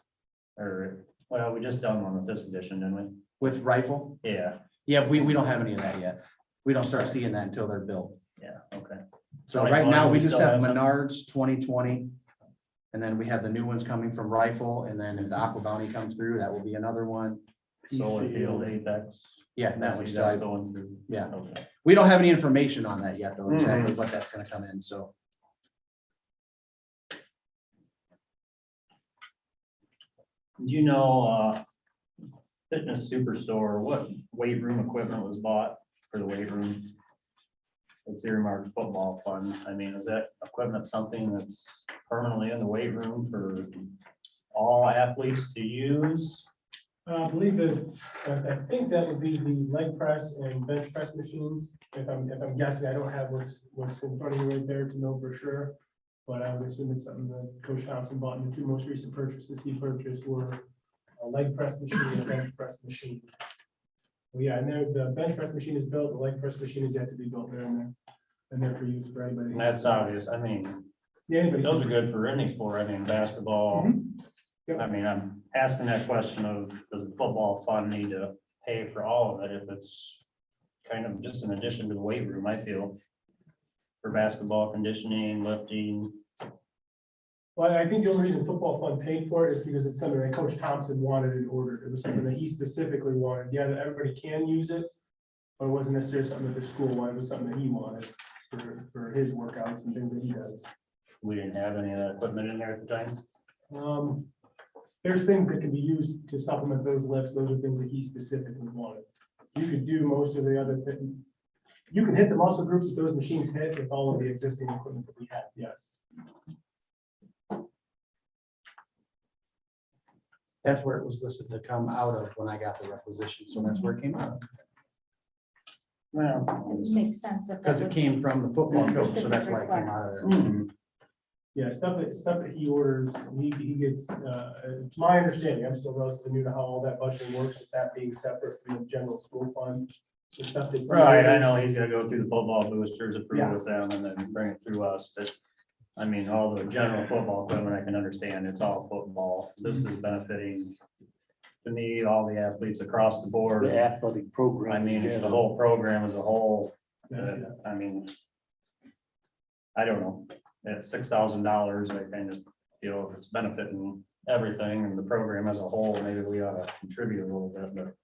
Or, well, we just done one with this edition, didn't we? With rifle? Yeah, Yeah, we don't have any of that yet. We don't start seeing that until they're built. yeah, okay. So right now, we 2020, just still have have some? Menards 2020. And then we have the new ones coming from Rifle, and then if the Aqua Bounty comes through, that will be another one. Solar Field, Apex. Yeah, I that see one's that's still, going through. yeah. Okay. We don't have any information on that yet, though, exactly what that's gonna come in, so. Do you know, Fitness Superstore, what weight room equipment was bought for the weight room? It's earmarked football fund. I mean, is that equipment something that's permanently in the weight room for all athletes to use? I believe that, I think that would be the leg press and bench press machines. If I'm guessing, I don't have what's in front of you right there to know for sure. But I would assume it's something that Coach Thompson bought in the two most recent purchases he purchased were a leg press machine and a bench press machine. Well, yeah, and the bench press machine is built, the leg press machine is yet to be built there and they're for use for anybody. And that's obvious. I mean, Yeah, anybody. those are good for any sport. I mean, basketball. Mhm. Yep. I mean, I'm asking that question of, does the football fund need to pay for all of it if it's kind of just an addition to the weight room, I feel. For basketball conditioning, lifting. Well, I think the only reason football fund paid for it is because it's something that Coach Thompson wanted and ordered. It was something that he specifically wanted. Yeah, that everybody can use it. But it wasn't necessarily something that the school wanted. It was something that he wanted for his workouts and things that he does. We didn't have any of that equipment in there at the time. There's things that can be used to supplement those lifts. Those are things that he specifically wanted. You could do most of the other thing. You can hit the muscle groups that those machines hit with all of the existing equipment that we have, yes. That's where it was listed to come out of when I got the requisition, so that's where it came out of. Well. It makes sense if that Because it was- came from the football coach, so that's why it came out of there. hmm, Yeah, stuff that he orders, he gets, to my understanding, I'm still relatively new to how all that budgeting works, with that being separate from the general school fund. The stuff that. he Right, I orders- know he's gonna go through the football boosters, Yeah. approve with them and then bring it through us, but. I mean, all the general football equipment, I can understand, it's all football. This is benefiting. To me, all the athletes across the board. The athletic program. I mean, it's the whole program as a whole. That's it. I mean. I don't know, at $6,000, I kind of feel if it's benefiting everything and the program as a whole, maybe we ought to contribute a little bit, but.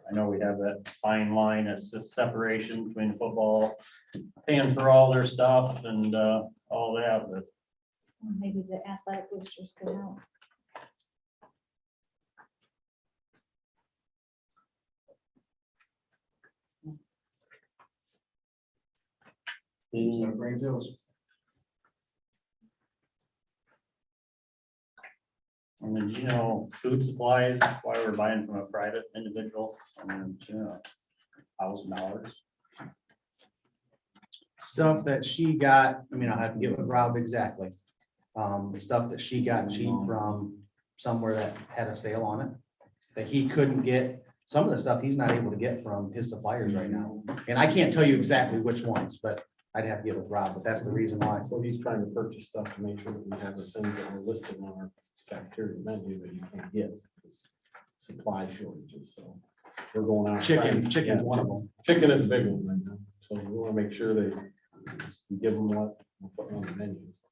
I know we have that fine line as separation between football, paying for all their stuff and all that, but. Maybe the athletic boosters could help. So bring those. I mean, you know, food supplies, why we're buying from a private individual, I mean, you know, $1,000. Stuff that she got, I mean, I'll have to get with Rob exactly. The stuff that she got cheap from somewhere that had a sale on it. That he couldn't get, some of the stuff he's not able to get from his suppliers right now. And I can't tell you exactly which ones, but I'd have to get with Rob, but that's the reason why. So he's trying to purchase stuff to make sure that we have the things that are listed on our cafeteria menu that you can't get. Because supply shortages, so we're going out. Chicken's one of Yeah, them. Chicken is a big one right now, so we want to make sure they we give them what we're putting on the menus.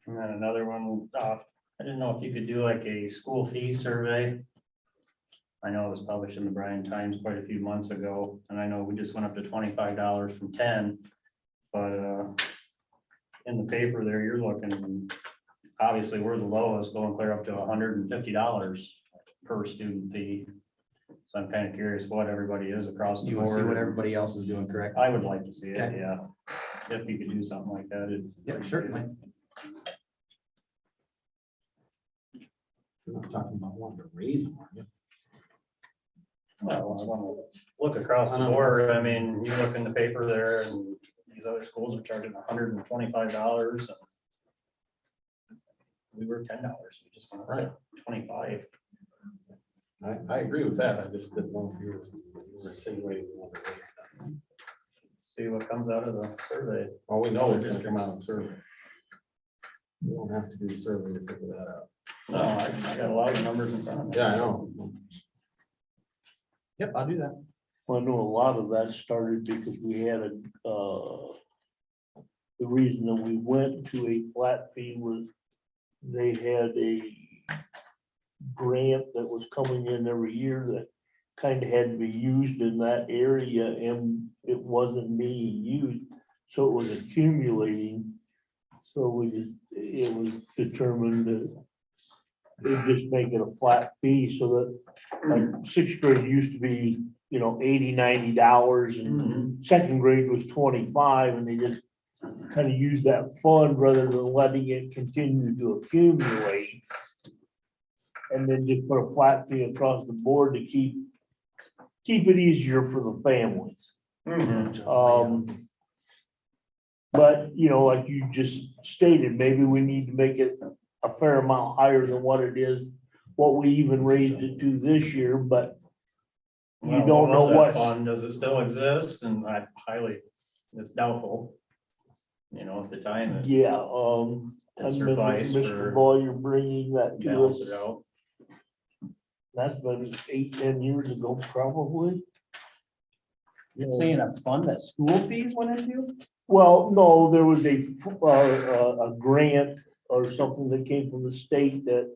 And then another one, I didn't know if you could do like a school fee survey. I know it was published in the Bryan Times quite a few months ago, and I know we just went up to $25 from 10. But in the paper there, you're looking, obviously, we're the lowest, going clear up to $150 per student fee. So I'm kind of curious what everybody is across the You want to see what board. everybody else is doing, correct? I would like to see it, Okay. yeah. If you could do something like that. Yep, certainly. We're not talking about wanting to raise them, are you? Well, I want to look across the board. I mean, you look in the paper there and these other schools are charging $125. We were $10. We just went up to 25. I agree with that. I just didn't know if you were insinuating we wanted to raise them. See what comes out of the survey. Well, we know it's gonna come out in survey. We don't have to do the survey to figure that out. No, I got a lot of numbers in front of me. Yeah, I know. Yep, I'll do that. Well, I know a lot of that started because we had the reason that we went to a flat fee was they had a grant that was coming in every year that kind of had to be used in that area and it wasn't being used. So it was accumulating. So it was determined that they just make it a flat fee so that like sixth grade used to be, you know, $80, $90 and second grade was 25 and they just kind of use that fund rather than letting it continue to accumulate. And then just put a flat fee across the board to keep it easier for the families. But, you know, like you just stated, maybe we need to make it a fair amount higher than what it is, what we even raised it to this year, but you Well, don't know was that what's, fund? Does it still exist? And it's doubtful. You know, at the time, it yeah, it I remember sufficed Mr. for Boyer bringing that to balance us. it out. That's been 8, 10 years ago, probably. You're saying a fund that school fees went into? Well, no, there was a grant or something that came from the state that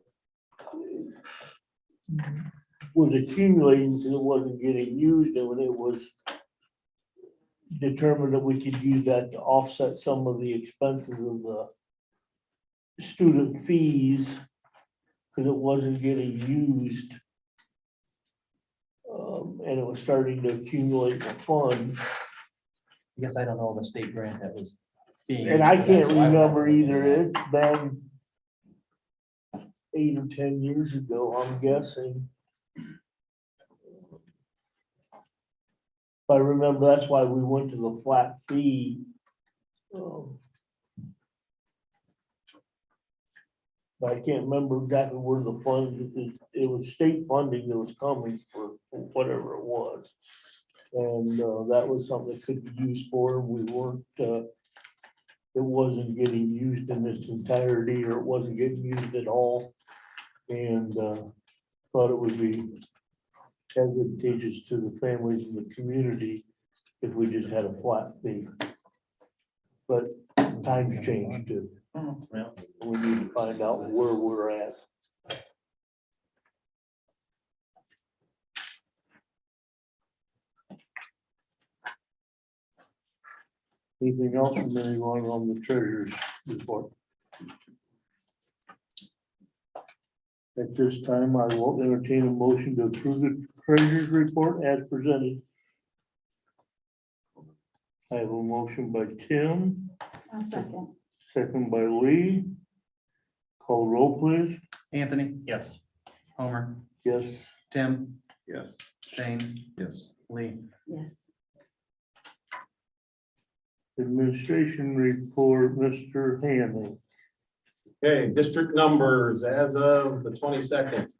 was accumulating because it wasn't getting used, and when it was determined that we could use that to offset some of the expenses of the student fees, because it wasn't getting used. And it was starting to accumulate the fund. I guess I don't know of a state grant that was being. And I used for that, can't so I would have to remember look into either. that. It's been 8 or 10 years ago, I'm guessing. But I remember that's why we went to the flat fee. But I can't remember exactly where the funds, it was state funding that was coming for whatever it was. And that was something that could be used for, we weren't, it wasn't getting used in its entirety, or it wasn't getting used at all. And thought it would be advantageous to the families in the community if we just had a flat fee. But times changed too. Well, We need to find out where we're at. Anything else from anyone on the treasurer's report? At this time, I will entertain a motion to approve the treasurer's report as presented. I have a motion by Tim, I'll second. second by Lee. Call roll, please. Anthony, yes. Homer, Yes. Tim, Yes. Shane, Yes. Lee. Yes. Administration report, Mr. Hanley. Okay, district numbers as of the 22nd.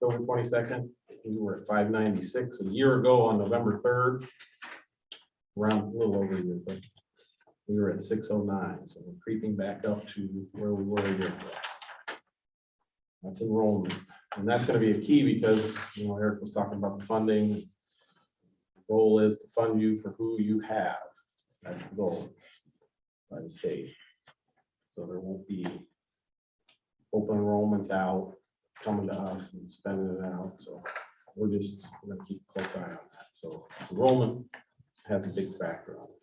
October 22nd, we were at 596 a year ago on November 3rd. Around a little over a year, but we were at 609, so we're creeping back up to where we were a year ago. That's enrollment, and that's gonna be a key because, you know, Eric was talking about the funding. The goal is to fund you for who you have. That's the goal by the state. So there won't be open enrollments out, coming to us and spending it out, so we're gonna keep a close eye on that, so enrollment has a big factor on it.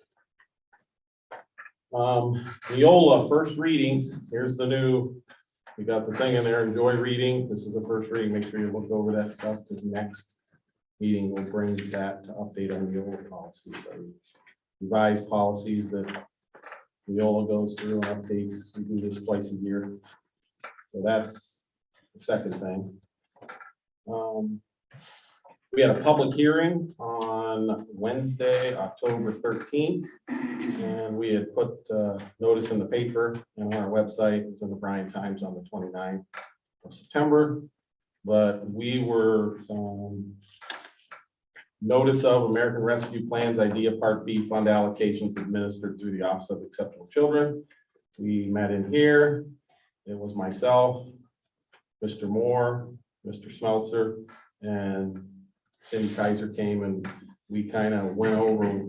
Neola, first readings, here's the new, we got the thing in there, enjoy reading, this is the first reading, make sure you look over that stuff, because next meeting will bring that to update on Neola policies, revised policies that Neola goes through and updates, we do this twice a year. So that's the second thing. We had a public hearing on Wednesday, October 13th. And we had put notice in the paper and on our website, it's in the Bryan Times on the 29th of September. But we were notice of American Rescue Plans Idea Part B fund allocations administered through the Office of Exceptional Children. We met in here. It was myself, Mr. Moore, Mr. Smeltzer, and Tim Kaiser came and we kind of went over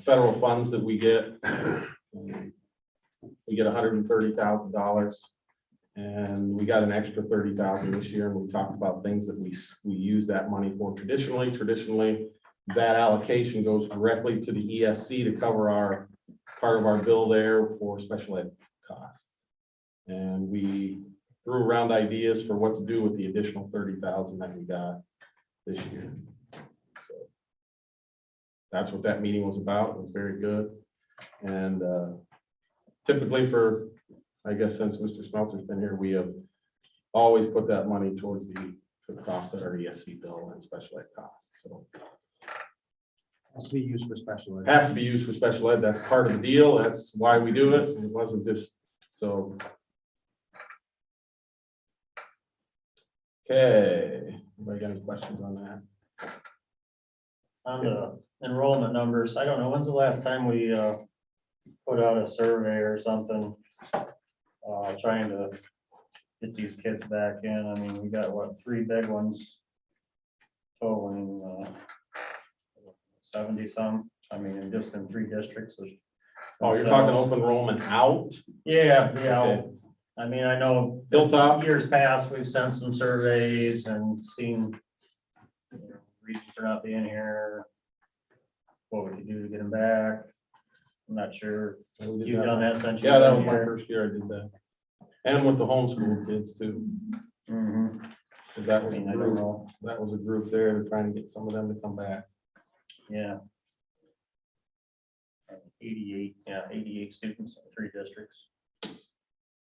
federal funds that we get. We get $130,000 and we got an extra 30,000 this year. And we talked about things that we use that money for traditionally. Traditionally, that allocation goes directly to the ESC to cover our part of our bill there for special ed costs. And we threw around ideas for what to do with the additional 30,000 that we got this year. So that's what that meeting was about. It was very good. And typically for, I guess, since Mr. Smelter's been here, we have always put that money towards the costs that our ESC bill and special ed costs. So Has to be used for special it ed. has to be used for special ed. That's part of the deal. That's why we do it. It wasn't just so. Okay, anybody got any questions on that? On the enrollment numbers, I don't know, when's the last time we put out a survey or something? Trying to get these kids back in. I mean, we got what, 3 big ones totaling 70 some. I mean, just in 3 districts. Oh, you're talking open enrollment out? Yeah, Okay. yeah. I mean, I know Hilltop? years past, we've sent some surveys and seen reasons for not being here, what we could do to get them back. I'm not sure. We did You've that. done that since. Yeah, you've that been was my here. first year I did that. And with the homeschool kids too. Mhm. 'Cause That I was a mean, I don't group, know. that was a group there. They're trying to get some of them to come back. Yeah. 88 students in 3 districts.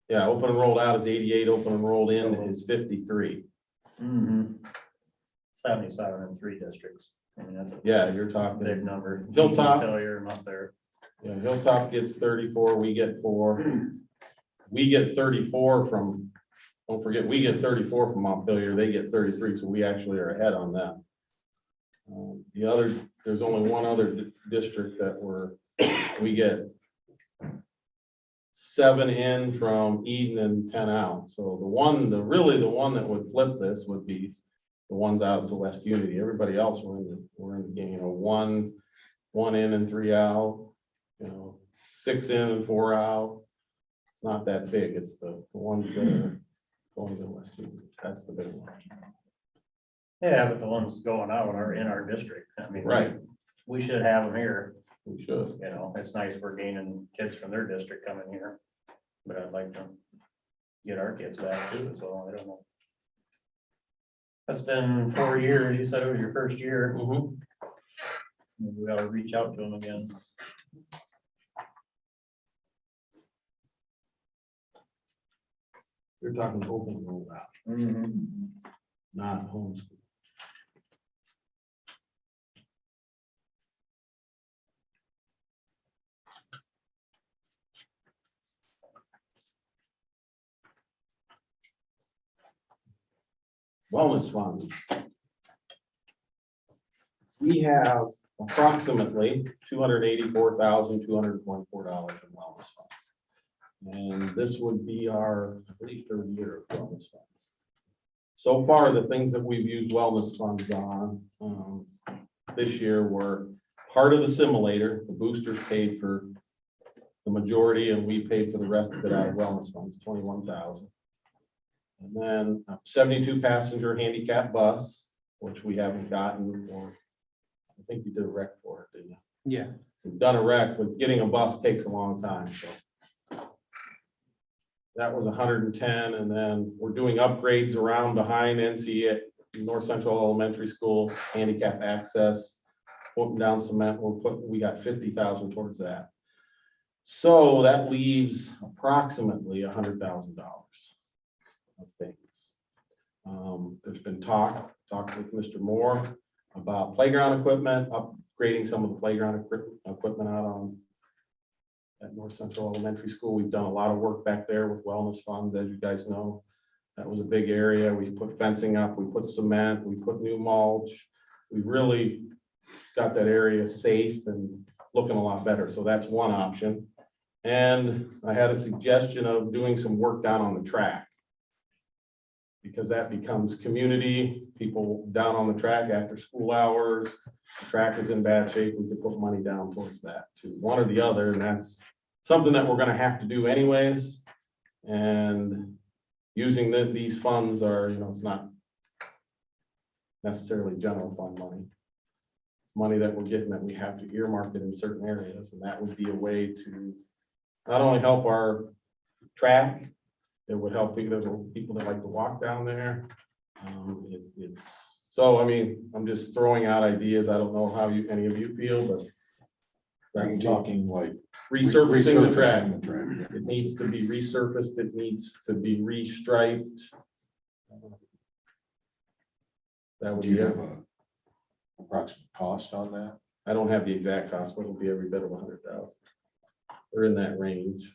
Yeah, open enrolled out is 88, open enrolled in is 53. 77 in 3 districts. I mean, that's a Yeah, you're big talking, number. Hilltop. Failure, I'm up there. yeah, Hilltop gets 34, we get 4. We get 34 from, don't forget, we get 34 from Montpelier, they get 33, so we actually are ahead on them. The other, there's only one other district that we get 7 in from Eden and 10 out. So really the one that would flip this would be the ones out to West Unity. Everybody else, we're in the game, 1 in and 3 out, 6 in and 4 out. It's not that big. It's the ones that are going to West Unity. That's the big one. Yeah, but the ones going out are in our district. I mean, Right. we should have them here. We should. It's nice we're gaining kids from their district coming here. But I'd like to get our kids back too, as well. I don't know. That's been 4 years. You said it was your first year. Mhm. Maybe we ought to reach out to them again. You're talking open enrolled out, not homeschool. Wellness funds. We have approximately $284,224 in wellness funds. And this would be our, I believe, 3rd year of wellness funds. So far, the things that we've used wellness funds on this year were part of the simulator. The boosters paid for the majority and we paid for the rest of it out of wellness funds, 21,000. And then a 72 passenger handicap bus, which we haven't gotten, or I think you did a rec for it, didn't you? Yeah. We've done a rec, but getting a bus takes a long time, so. That was 110, and then we're doing upgrades around behind NC at North Central Elementary School, handicap access, putting down cement, we got 50,000 towards that. So that leaves approximately $100,000 of things. There's been talk with Mr. Moore about playground equipment, upgrading some of the playground equipment out on at North Central Elementary School. We've done a lot of work back there with wellness funds, as you guys know. That was a big area. We put fencing up, we put cement, we put new mulch. We really got that area safe and looking a lot better. So that's one option. And I had a suggestion of doing some work down on the track, because that becomes community, people down on the track after school hours. The track is in bad shape. We could put money down towards that too, one or the other. And that's something that we're gonna have to do anyways. And using these funds are, it's not necessarily general fund money. It's money that we're getting that we have to earmark it in certain areas. And that would be a way to not only help our track, It would help people that like to walk down there. So, I mean, I'm just throwing out ideas. I don't know how any of you feel, but I'm talking like. resurfacing the track. resurfacing the track. It needs to be resurfaced. It needs to be restriped. That would Do you be, have a approximate cost on that? I don't have the exact cost, but it'll be every bit of 100,000. We're in that range.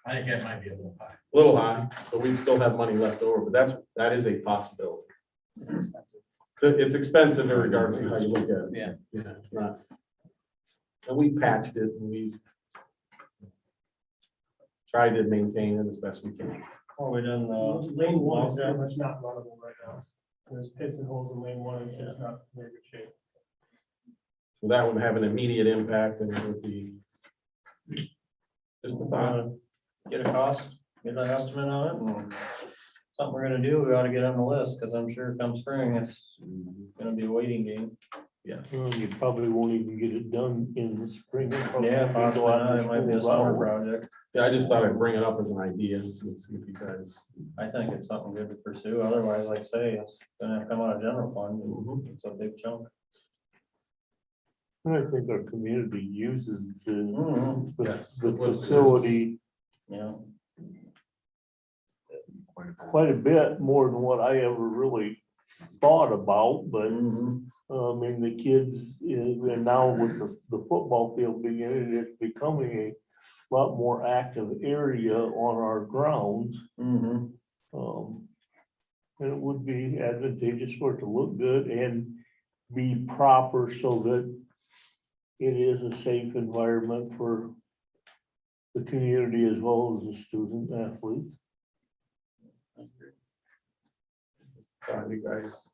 I think that might be a little high. A little high, so we still have money left over, but that is a possibility. It's expensive regardless of how you look at it. Yeah. Yeah, it's not. And we patched it and we tried to maintain it as best we can. Oh, we done, Lane one is very much not runnable right now. There's pits and holes in lane one, and so it's not in very good shape. So that would have an immediate impact and it would be just a thought. Get a cost, get an estimate on it, and something we're gonna do, we ought to get on the list, because I'm sure come spring, it's gonna be a waiting game. Yes. You probably won't even get it done in the spring. It'll probably Yeah, go possibly after not, it might be a school's summer out. project. Yeah, I just thought I'd bring it up as an idea, see if you guys. I think it's something good to pursue, otherwise, like I say, it's gonna come out of general fund, and it's a big chunk. And I think our community uses the, Yes. the facility You know, quite a bit more than what I ever really thought about, but mhm, I mean, the kids, and now with the football field beginning, it's becoming a lot more active area on our grounds. mhm. And it would be advantageous for it to look good and be proper so that it is a safe environment for the community as well as the student athletes. Sorry, you guys.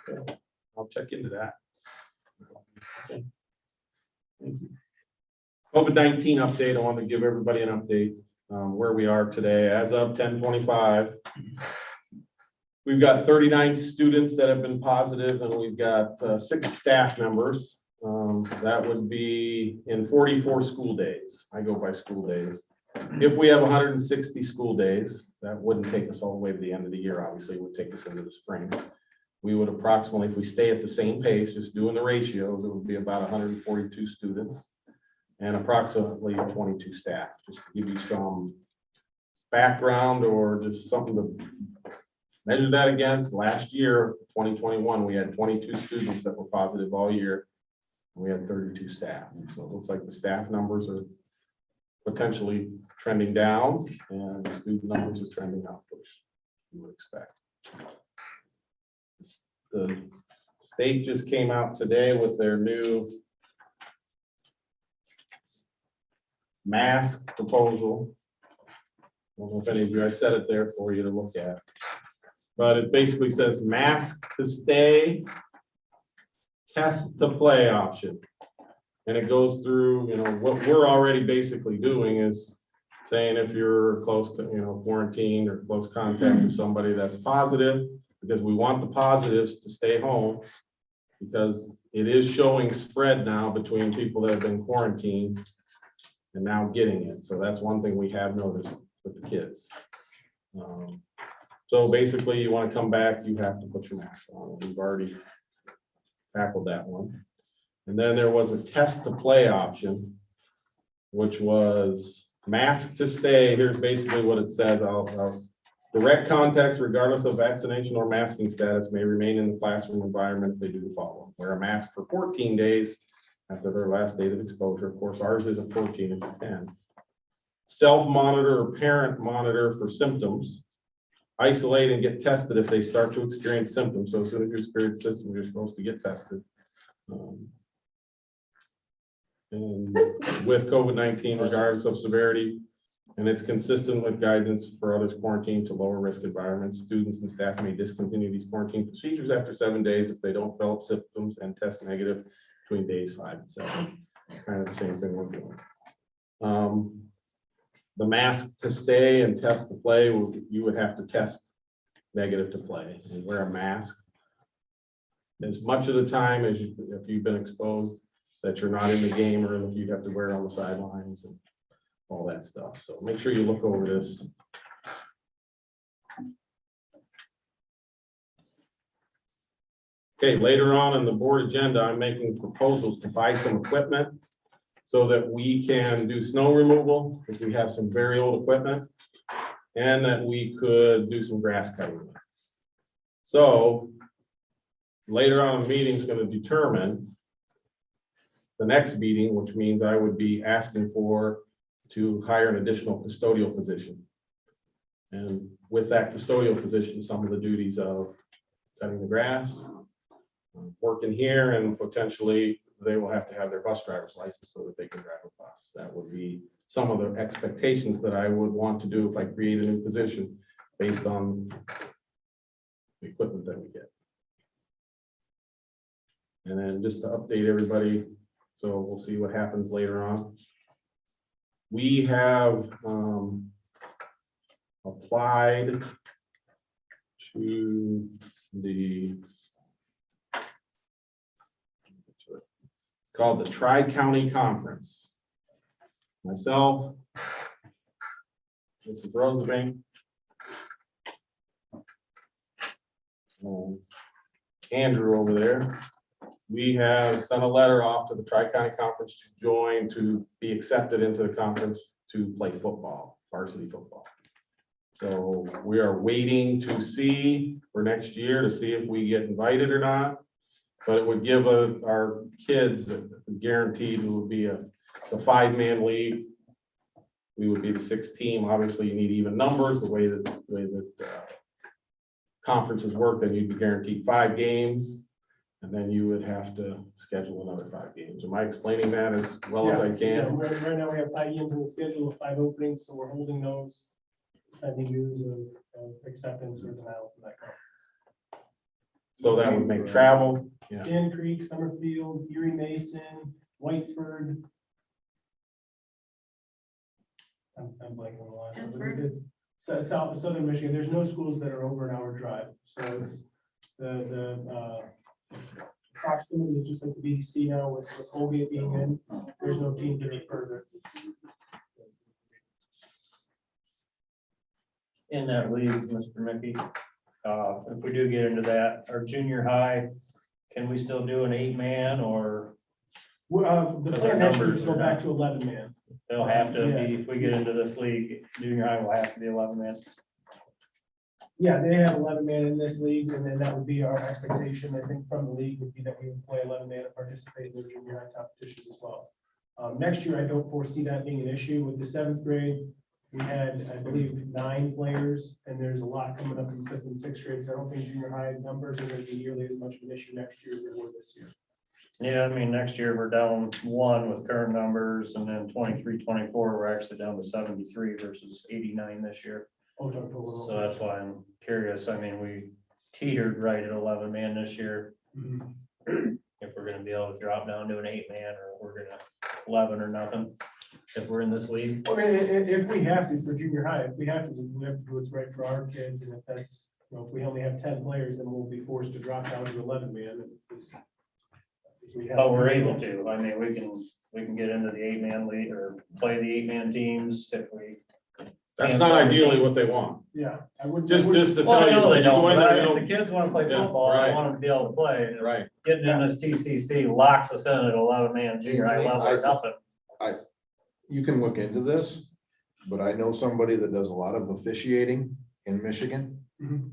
Okay, I'll check into that. Okay. Thank you. COVID-19 update. I want to give everybody an update where we are today. As of 10:25, we've got 39 students that have been positive, and we've got 6 staff members. That would be in 44 school days. I go by school days. If we have 160 school days, that wouldn't take us all the way to the end of the year. Obviously, it would take us into the spring. We would approximately, if we stay at the same pace, just doing the ratios, it would be about 142 students and approximately 22 staff, just to give you some background or just something to measure that against. Last year, 2021, we had 22 students that were positive all year. We had 32 staff. So it looks like the staff numbers are potentially trending down and the student numbers are trending up, which you would expect. The state just came out today with their new mask proposal. I don't know if any of you, I set it there for you to look at. But it basically says mask to stay, test to play option. And it goes through, what we're already basically doing is saying if you're close, quarantine or close contact with somebody that's positive, because we want the positives to stay home, because it is showing spread now between people that have been quarantined and now getting it. So that's one thing we have noticed with the kids. So basically, you want to come back, you have to put your mask on. We've already tackled that one. And then there was a test to play option, which was mask to stay. Here's basically what it says. Direct contacts, regardless of vaccination or masking status, may remain in the classroom environment if they do the following: wear a mask for 14 days after their last date of exposure. Of course, ours isn't 14, it's 10. Self-monitor or parent monitor for symptoms. Isolate and get tested if they start to experience symptoms. So as soon as you experience symptoms, you're supposed to get tested. And with COVID-19, regardless of severity, and it's consistent with guidance for others quarantined to lower risk environments, students and staff may discontinue these quarantine procedures after 7 days if they don't develop symptoms and test negative between days 5 and 7. Kind of the same thing we're doing. The mask to stay and test to play, you would have to test negative to play and wear a mask as much of the time as if you've been exposed, that you're not in the game, or if you have to wear it on the sidelines. And all that stuff. So make sure you look over this. Okay, later on in the board agenda, I'm making proposals to buy some equipment so that we can do snow removal, because we have some very old equipment, and that we could do some grass cutting. So later on, the meeting is going to determine the next meeting, which means I would be asking to hire an additional custodial position. And with that custodial position, some of the duties of cutting the grass, working here, and potentially they will have to have their bus driver's license so that they can drive a bus. That would be some of the expectations that I would want to do if I create a new position based on the equipment that we get. And then just to update everybody, so we'll see what happens later on. We have applied to the, it's called the Tri-County Conference. Myself, Mrs. Roosevelt, Andrew over there. We have sent a letter off to the Tri-County Conference to join, to be accepted into the conference to play football, varsity football. So we are waiting to see for next year to see if we get invited or not. But it would give our kids a guaranteed, it would be it's a 5-man league. We would be the 6th team. Obviously, you need even numbers, the way that conferences work, then you'd be guaranteed 5 games. And then you would have to schedule another 5 games. Am I explaining that as well as I Yeah, can? right now we have 5 games in the schedule of 5 openings, so we're holding those. Pending news of acceptance or denial from that conference. So that would make travel. Yeah. Sand Creek, Summerfield, Erie Mason, Whiteford. I'm blanking on the last one, but we did- So southern Michigan, there's no schools that are over an hour drive, so it's the proximity is just like the BDC now with Colgate being in, there's no team to any further. In that league, Mr. Mickey, if we do get into that, our junior high, can we still do an 8-man, or The Because plan our next year numbers is to go are back not- to 11-man. they'll have to be, if we get into this league, junior high will have to be 11-man? Yeah, they have 11-man in this league, and then that would be our expectation, I think, from the league would be that we would play 11-man and participate in the junior high competitions as well. Next year, I don't foresee that being an issue with the 7th grade. We had, I believe, 9 players, and there's a lot coming up in 5th and 6th grade, so I don't think junior high numbers are going to be nearly as much of an issue next year as they were this year. Yeah, I mean, next year we're down 1 with current numbers, and then 23-24, we're actually down to 73 versus 89 this year. So that's why I'm curious. I mean, we teetered right at 11-man this year. Mhm. If we're gonna be able to drop down to an 8-man, or we're gonna 11 or nothing, if we're in this league. I mean, if we have to for junior high, if we have to do what's right for our kids, and if that's, if we only have 10 players, then we'll be forced to drop down to 11-man. But we're able to. I mean, we can get into the 8-man league or play the 8-man teams if we. That's not ideally what they want. Yeah, I would. Just to Well, tell I you. know they you go don't, in there, but you if don't- the kids wanna play Yeah, football, I right. want them to be able to play. Right. Getting in this TCC locks us in at 11-man junior high level or nothing. You can look into this, but I know somebody that does a lot of officiating in Michigan. Mhm.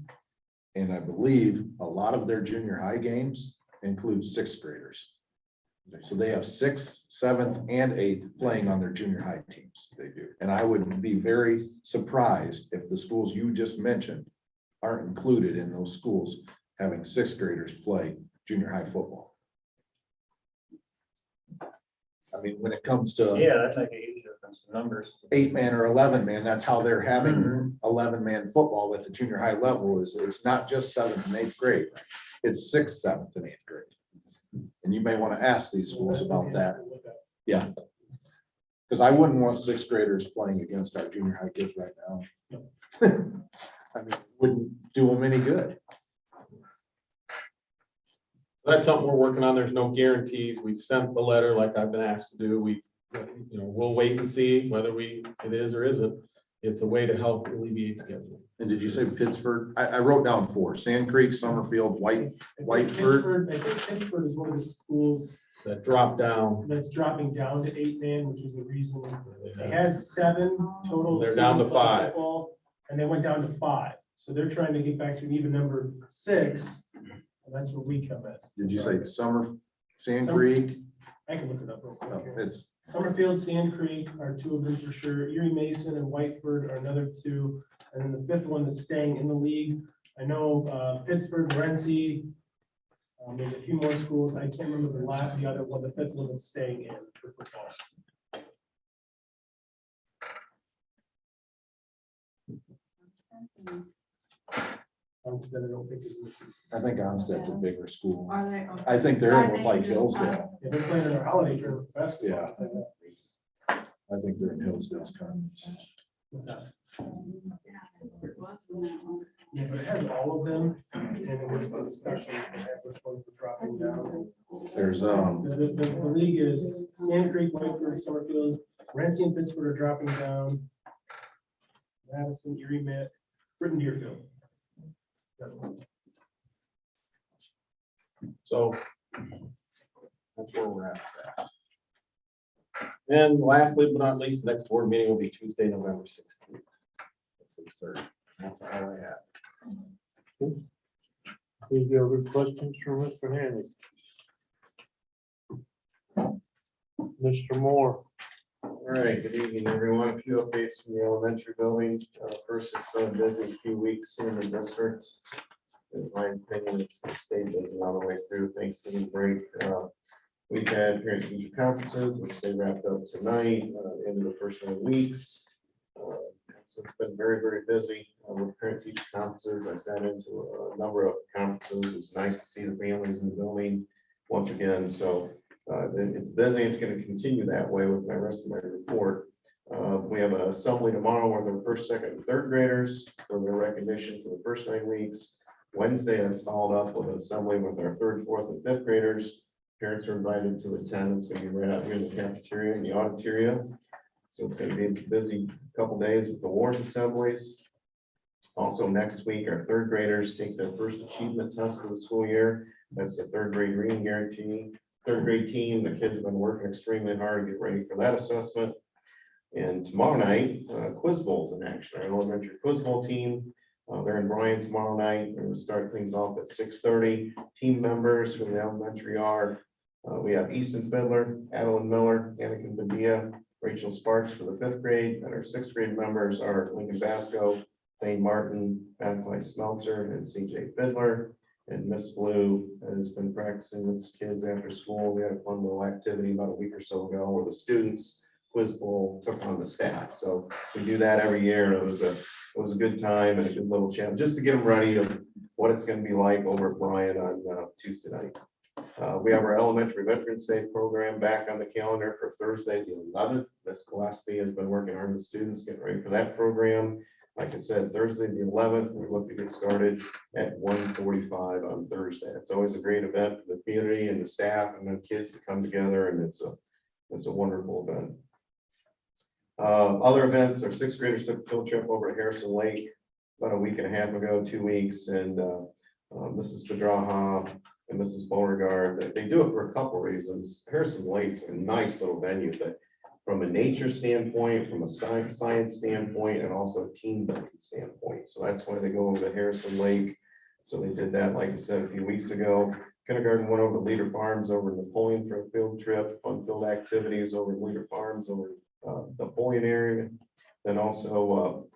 And I believe a lot of their junior high games include 6th graders. So they have 6th, 7th, and 8th playing on their junior high teams. They do. And I would be very surprised if the schools you just mentioned aren't included in those schools having 6th graders play junior high football. I mean, when it comes to Yeah, that's like a huge difference in numbers. 8-man or 11-man, that's how they're having Mhm. 11-man football at the junior high level. It's not just 7th and 8th grade. It's 6th, 7th, and 8th grade. And you may want to ask these schools about that. Yeah. Because I wouldn't want 6th graders playing against our junior high kids right now. I mean, wouldn't do them any good. That's something we're working on. There's no guarantees. We've sent the letter like I've been asked to do. We we'll wait and see whether it is or isn't. It's a way to help alleviate scheduling. And did you say Pittsford? I wrote down 4, Sand Creek, Summerfield, Whiteford. I think Pittsburgh is one of the schools That drop down, that's dropping down to 8-man, which is the reason they had 7 total. They're down to teams playing 5. football, And they went down to 5. So they're trying to get back to an even number 6. And that's where we come in. Did you say Sand Summer- Creek? I can look it up real quick. Oh, here. It's, Summerfield, Sand Creek are 2 of them for sure. Erie Mason and Whiteford are another 2. And then the 5th one that's staying in the league. I know Pittsburgh, Renzi. There's a few more schools. I can't remember the other one, the 5th one that's staying in for football. Onstead, I don't think is in the season. I think Onsted's a bigger school. Are they? I think they're in with like Hillsdale. Yeah, they're playing in our holiday tournament for basketball. I think they're in Hillsdale's conference. What's that? Yeah, Yeah, but it has all of them, and it was a discussion that had which ones were dropping down. There's, The league is Sand Creek, Whiteford, Summerfield, Renzi and Pittsburgh are dropping down. Madison, Erie, Britton Deerfield. so that's where we're at. with that. And lastly, but not least, the next board meeting will be Tuesday, November 16th. at 6:30. That's all I have. Any other questions for Mr. Hanley? Mr. Moore. All right, good evening, everyone. A few updates from the elementary building. First, it's been a busy few weeks in the district. In my opinion, it's stayed busy all the way through Thanksgiving break. We've had parent teacher conferences, which they wrapped up tonight, into the first 9 weeks. So it's been very, very busy with parent teacher conferences. I sat into a number of conferences. It was nice to see the families in the building once again. So it's busy. It's going to continue that way with my rest of my report. We have an assembly tomorrow with our first, second, and third graders for their recognition for the first 9 weeks. Wednesday, that's followed up with an assembly with our third, fourth, and fifth graders. Parents are invited to attend. It's going to be right out here in the cafeteria and the auditoria. So it's going to be a busy couple days with awards assemblies. Also, next week, our third graders take their first achievement test for the school year. That's the third grade reading guarantee. Third grade team, the kids have been working extremely hard to get ready for that assessment. And tomorrow night, quiz bowls in action. Our elementary quiz bowl team, they're in Bryan tomorrow night. We're going to start things off at 6:30. Team members from the elementary are, we have Easton Fiddler, Adeline Miller, Anakin Badia, Rachel Sparks for the 5th grade, and our 6th grade members are Lincoln Basco, Thane Martin, Matthew Smeltzer, and CJ Fiddler. And Miss Blue has been practicing with kids after school. We had a fun little activity about a week or so ago where the students quiz bowl took on the staff. So we do that every year, and it was a good time and a good little challenge just to get them ready of what it's going to be like over at Bryan on Tuesday night. We have our elementary Veterans Day program back on the calendar for Thursday, the 11th. Miss Gillespie has been working hard with students, getting ready for that program. Like I said, Thursday, the 11th, we look to get started at 1:45 on Thursday. It's always a great event for the community and the staff and the kids to come together, and it's a wonderful event. Other events, our 6th graders took a field trip over to Harrison Lake about a week and a half ago, 2 weeks, and Mrs. Pedraha and Mrs. Beauregard, they do it for a couple reasons. Harrison Lake's a nice little venue, but from a nature standpoint, from a science standpoint, and also a team building standpoint. So that's why they go over to Harrison Lake. So they did that, like I said, a few weeks ago. Kindergarten went over to Leader Farms over in Napoleon for a field trip, fun-filled activities over at Leader Farms over the Napoleon area. Then also,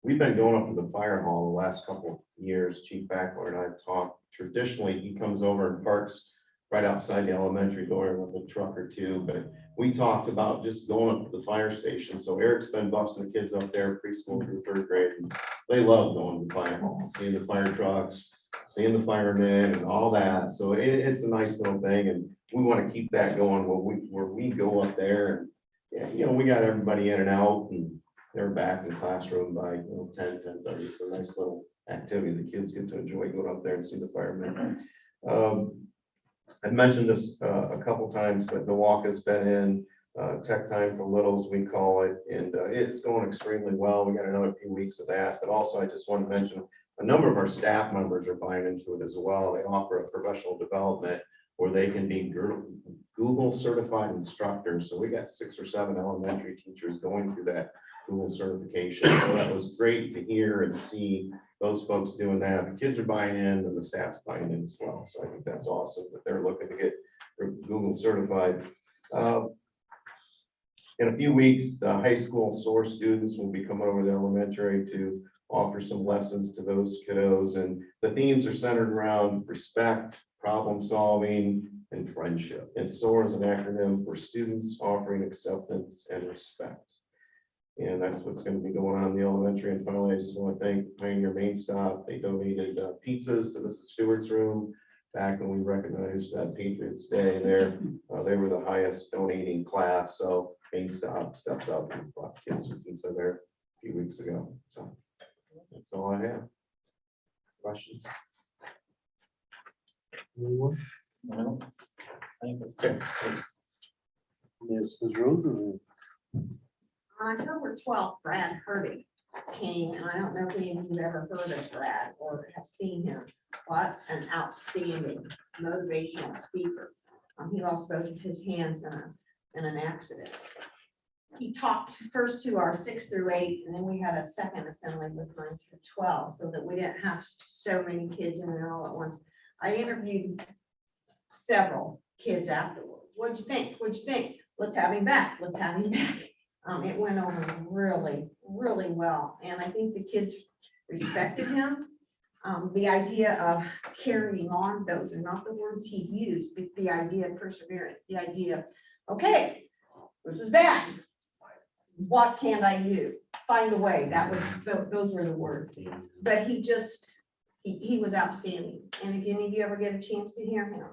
we've been going up to the fire hall the last couple of years. Chief Backler and I've talked. Traditionally, he comes over and parks right outside the elementary door with a truck or two, but we talked about just going up to the fire station. So Eric's been busting the kids up there, preschool through 3rd grade. And they love going to the fire hall, seeing the fire trucks, seeing the firemen and all that. So it's a nice little thing, and we want to keep that going where we go up there. And, we got everybody in and out, and they're back in the classroom by 10:30. So nice little activity. The kids get to enjoy going up there and see the firemen. I've mentioned this a couple times, but the walk has been in. Tech Time for Littles, we call it, and it's going extremely well. We got another few weeks of that, but also I just want to mention a number of our staff members are buying into it as well. They offer a professional development where they can be Google certified instructors. So we got 6 or 7 elementary teachers going through that Google certification. So that was great to hear and see those folks doing that. The kids are buying in and the staff's buying in as well. So I think that's awesome that they're looking to get Google certified. In a few weeks, the high school source students will be coming over to elementary to offer some lessons to those kiddos. And the themes are centered around respect, problem solving, and friendship. And SOAR is an acronym for Students Offering Acceptance and Respect. And that's what's going to be going on in the elementary. And finally, I just want to thank Pioneer Main Stop. They donated pizzas to Mrs. Stewart's room back when we recognized Patriots Day there. They were the highest donating class. So Main Stop stepped up and brought kids some pizza there a few weeks ago. So that's all I have. Questions? Anyone? No. Thank you. Okay. Mrs. Rhodes. On October 12th, Brad Hurdy came, and I don't know if any of you have ever heard of Brad or have seen him. What an outstanding motivational speaker. He lost both of his hands in an accident. He talked first to our 6 through 8, and then we had a second assembly with 9 through 12, so that we didn't have so many kids in there all at once. I interviewed several kids afterward. What'd you think? What'd you think? Let's have him back. Let's have him back. It went over really, really well. And I think the kids respected him. The idea of carrying on, those are not the words he used, but the idea of perseverance, the idea of, okay, this is bad. What can I do? Find a way. Those were the words. But he was outstanding. And if any of you ever get a chance to hear him,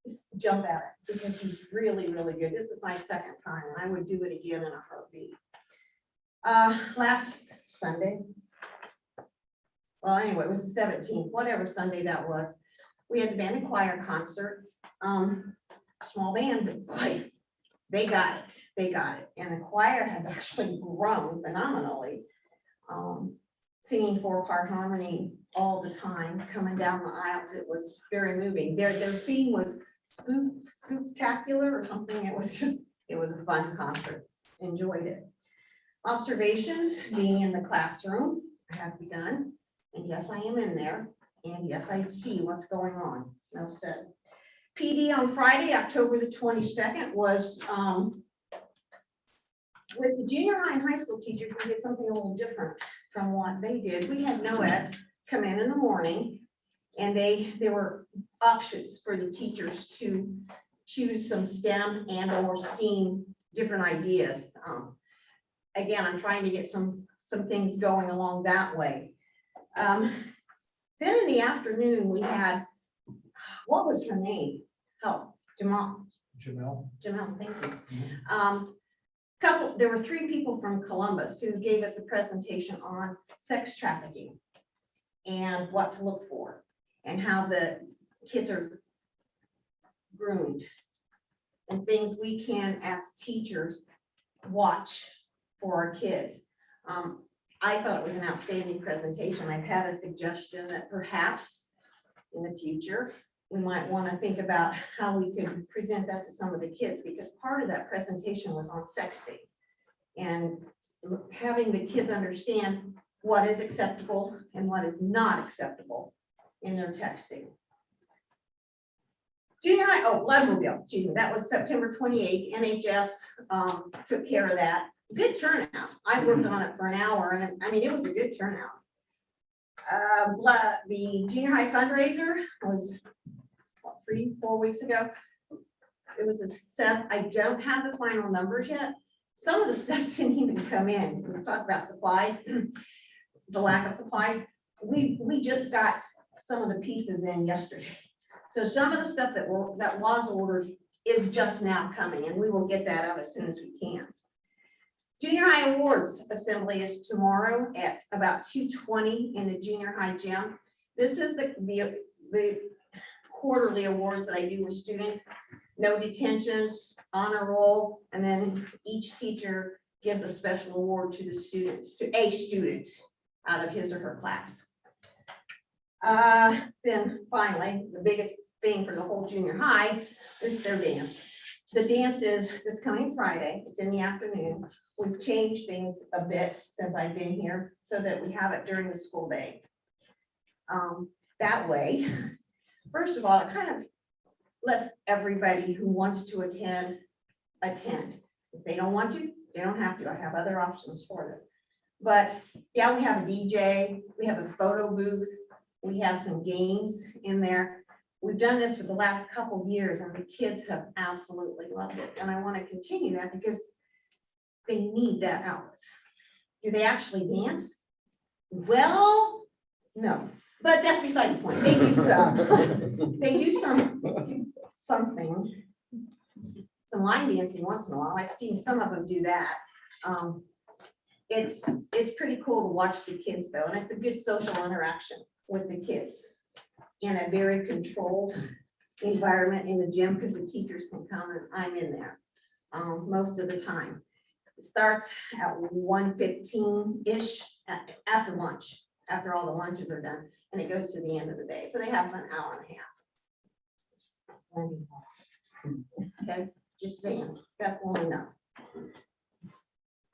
just jump at it because he's really, really good. This is my second time and I would do it again in a heartbeat. Last Sunday, well, anyway, it was the 17th, whatever Sunday that was. We had the band and choir concert. Small band, but boy, they got it. They got it. And the choir has actually grown phenomenally. Singing 4-part harmony all the time, coming down the aisles. It was very moving. Their theme was spooktacular or something. It was a fun concert. Enjoyed it. Observations, being in the classroom, have begun. And yes, I am in there. And yes, I see what's going on. No said. PD on Friday, October the 22nd was with the junior high and high school teachers, we did something a little different from what they did. We had Noet come in the morning and there were options for the teachers to choose some STEM and or STEAM different ideas. Again, I'm trying to get some things going along that way. Then in the afternoon, we had, what was her name? Help, Jamel, thank you. There were 3 people from Columbus who gave us a presentation on sex trafficking and what to look for and how the kids are groomed and things we can as teachers watch for our kids. I thought it was an outstanding presentation. I've had a suggestion that perhaps in the future, we might want to think about how we could present that to some of the kids, because part of that presentation was on sexting and having the kids understand what is acceptable and what is not acceptable in their texting. Junior high, Leadville, excuse me, that was September 28th. NHS took care of that. Good turnout. I worked on it for an hour and I mean, it was a good turnout. The junior high fundraiser was 3-4 weeks ago. It was a success. I don't have the final numbers yet. Some of the stuff didn't even come in. We talked about supplies, the lack of supplies. We just got some of the pieces in yesterday. So some of the stuff that was ordered is just now coming, and we will get that out as soon as we can. Junior high awards assembly is tomorrow at about 2:20 in the junior high gym. This is the quarterly awards that I do with students. no detentions, honor roll, and then each teacher gives a special award to the students, to a student out of his or her class. Then finally, the biggest thing for the whole junior high is their dance. The dance is this coming Friday. It's in the afternoon. We've changed things a bit since I've been here so that we have it during the school day. That way, first of all, it kind of lets everybody who wants to attend. If they don't want to, they don't have to. I have other options for them. But yeah, we have a DJ, we have a photo booth, we have some games in there. We've done this for the last couple of years and the kids have absolutely loved it. And I want to continue that because they need that outlet. Do they actually dance? Well, no, but that's beside the point. They do something, some line dancing once in a while. I've seen some of them do that. It's pretty cool to watch the kids though, and it's a good social interaction with the kids in a very controlled environment in the gym because the teachers can come and I'm in there most of the time. It starts at 1:15-ish after lunch, after all the lunches are done, and it goes to the end of the day. So they have an hour and a half. Okay, just saying, that's long enough.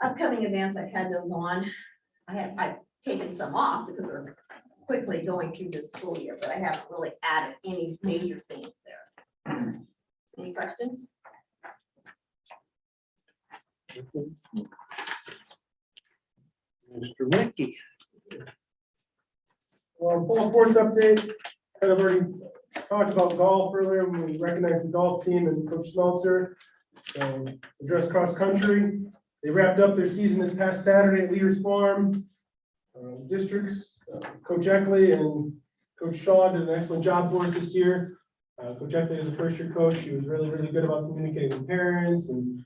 Upcoming events, I've had those on. I've taken some off because we're quickly going through the school year, but I haven't really added any major things there. Any questions? Mr. Mickey. Fall sports update, kind of already talked about golf earlier, when we recognized the golf team and Coach Smeltzer. Address cross country, they wrapped up their season this past Saturday at Leaders Farm. Districts, Coach Eckley and Coach Shaw did an excellent job for us this year. Coach Eckley is a first-year coach. She was really, really good about communicating with parents and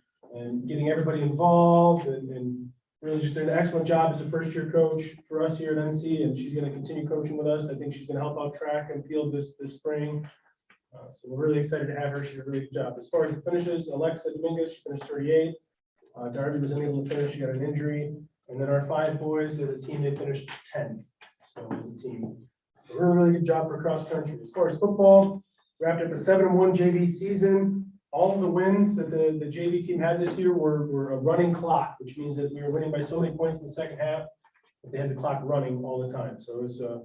getting everybody involved and really just did an excellent job as a first-year coach for us here at NC, and she's going to continue coaching with us. I think she's going to help out track and field this spring. So we're really excited to have her. She did a really good job. As far as the finishes, Alexa Dominguez, she finished 38th. Darby was unable to finish. She got an injury. And then our 5 boys as a team, they finished 10th. So as a team, so really, really good job for cross country. As far as football, wrapped up a 7-1 JV season. All of the wins that the JV team had this year were a running clock, which means that we were winning by so many points in the second half, but they had the clock running all the time. So it was a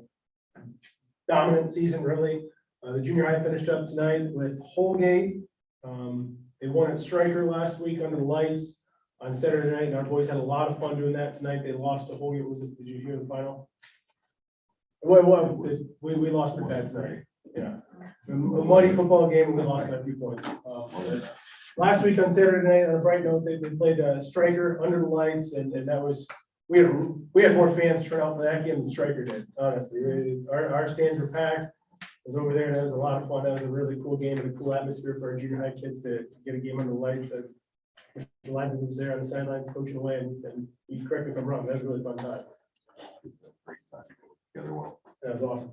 dominant season, really. The junior high finished up tonight with Holgate. They won at Stryker last week under the lights on Saturday night, and our boys had a lot of fun doing that tonight. They lost to Holgate. Did you hear the final? Well, we lost pretty bad tonight. Yeah, a muddy football game, and we lost by a few points. Last week on Saturday night, on a bright note, they played Stryker under the lights, and that was we had more fans turn out for that game than Stryker did. Honestly, our stands were packed. I was over there, and that was a lot of fun. That was a really cool game and a cool atmosphere for our junior high kids to get a game under the lights. And Mr. Lyman was there on the sidelines coaching away, and you correct me if I'm wrong. That was a really fun time. That was awesome.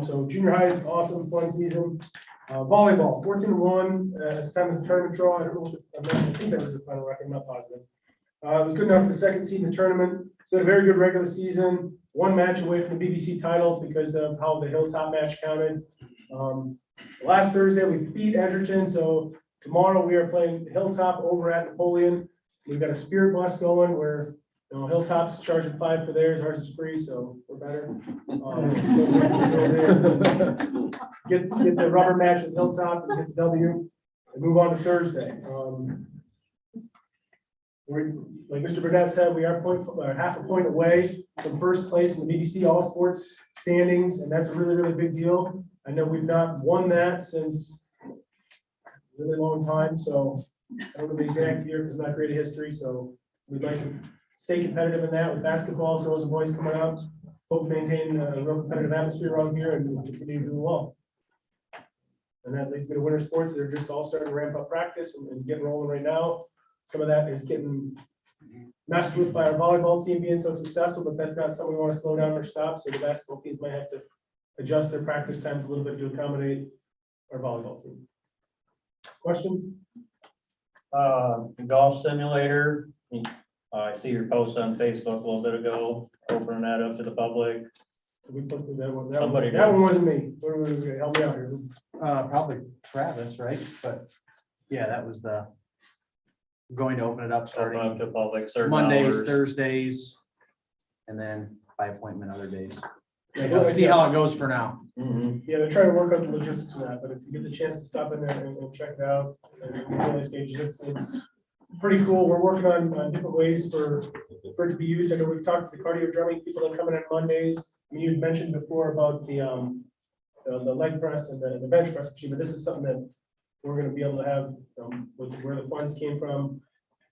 So junior high, awesome, fun season. Volleyball, 14-1 at the time of the tournament draw. I don't know if I think that was the final record. I'm not positive. It was good enough for the second seed in the tournament. So a very good regular season. 1 match away from the BBC title because of how the Hilltop match counted. Last Thursday we beat Edgerton, so tomorrow we are playing Hilltop over at Napoleon. We've got a spirit bus going where Hilltop's charging $5 for theirs, ours is free, so we're better. Get the rubber match with Hilltop and get the W and move on to Thursday. Like Mr. Burnett said, we are half a point away from first place in the BBC All Sports standings, and that's a really, really big deal. I know we've not won that since a really long time, so I don't know the exact year because it's not great a history. So we'd like to stay competitive in that with basketball, girls and boys coming up. Hope to maintain a real competitive atmosphere around here and continue to do well. And that leads me to winter sports. They're just all starting to ramp up practice and getting rolling right now. Some of that is getting messed with by our volleyball team being so successful, but that's not something we want to slow down or stop. So the basketball teams might have to adjust their practice times a little bit to accommodate our volleyball team. Questions? Golf simulator, I see your post on Facebook a little bit ago, opening that up to the public. We put that one, Somebody that did. one wasn't me. Help me out here. Probably Travis, right? But yeah, that was the going to open it up Open starting up to public certain Mondays, hours. Thursdays, and then by appointment other days. Yeah, See how it goes for now. Mhm. Yeah, they're trying to work out the logistics of that, but if you get the chance to stop in there and check it out, and really stages, it's pretty cool. We're working on different ways for it to be used. I know we've talked to the cardio drumming people that come in on Mondays. I mean, you'd mentioned before about the leg press and the bench press machine, but this is something that we're gonna be able to have, with where the funds came from.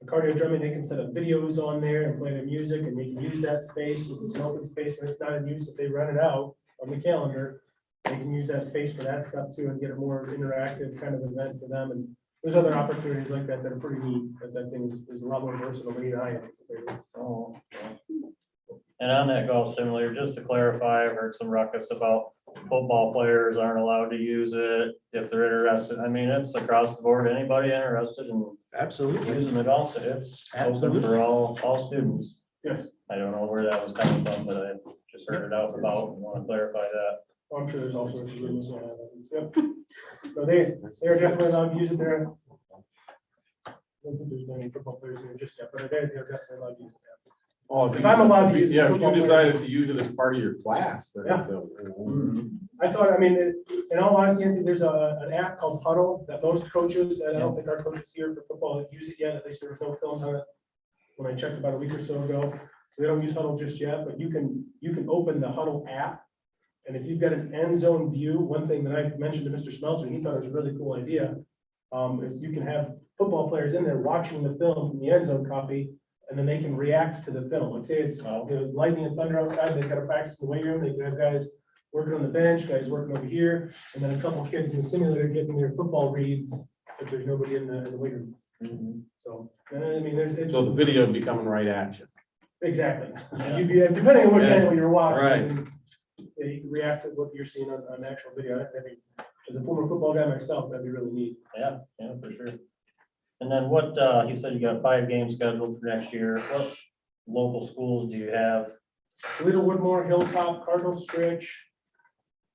The cardio drumming, they can set up videos on there and play their music, and they can use that space. Since it's an open space, when it's not in use, if they run it out on the calendar, they can use that space for that stuff too, and get a more interactive kind of event for them. And there's other opportunities like that that are pretty neat, but that thing is a lot more versatile than even I anticipated. Oh, okay. And on that golf simulator, just to clarify, I've heard some ruckus about football players aren't allowed to use it if they're interested. I mean, it's across the board, anybody interested in Absolutely. using the golf, it's open Absolutely. for all students. Yes, I don't know where that was coming from, but I just heard it out about, and want to clarify that. I'm sure there's all sorts of rooms. Yep. So they're definitely allowed to use it there. I don't think there's many football players here just yet, but they're definitely allowed to use it. Oh, If I'm allowed to use it, Yeah, if football you players- decided to use it as part of your class. then, Yeah. you I thought, I mean, in all honesty, Anthony, there's an app called Huddle that most coaches, and I don't think our coaches here for football use it yet, at least there's no films on it. When I checked about a week or so ago, so they don't use Huddle just yet, but you can open the Huddle app. And if you've got an end zone view, one thing that I mentioned to Mr. Smelter, and he thought it was a really cool idea, is you can have football players in there watching the film from the end zone copy, and then they can react to the film. Like say it's lightning and thunder outside, they've got to practice in the weight room, they can have guys working on the bench, guys working over here, and then a couple kids in the simulator getting their football reads if there's nobody in the weight room. So, I mean, know. it's So the video would be coming right at you. exactly. You'd be, depending on what Yeah. channel you're watching. Right. Yeah, you can react to what you're seeing on actual video. I mean, as a former football guy myself, that'd be really neat. Yeah, for sure. And then what, you said you got 5 games scheduled for next year. What local schools do you have? Toledo, Woodmore, Hilltop, Cardinal Stritch,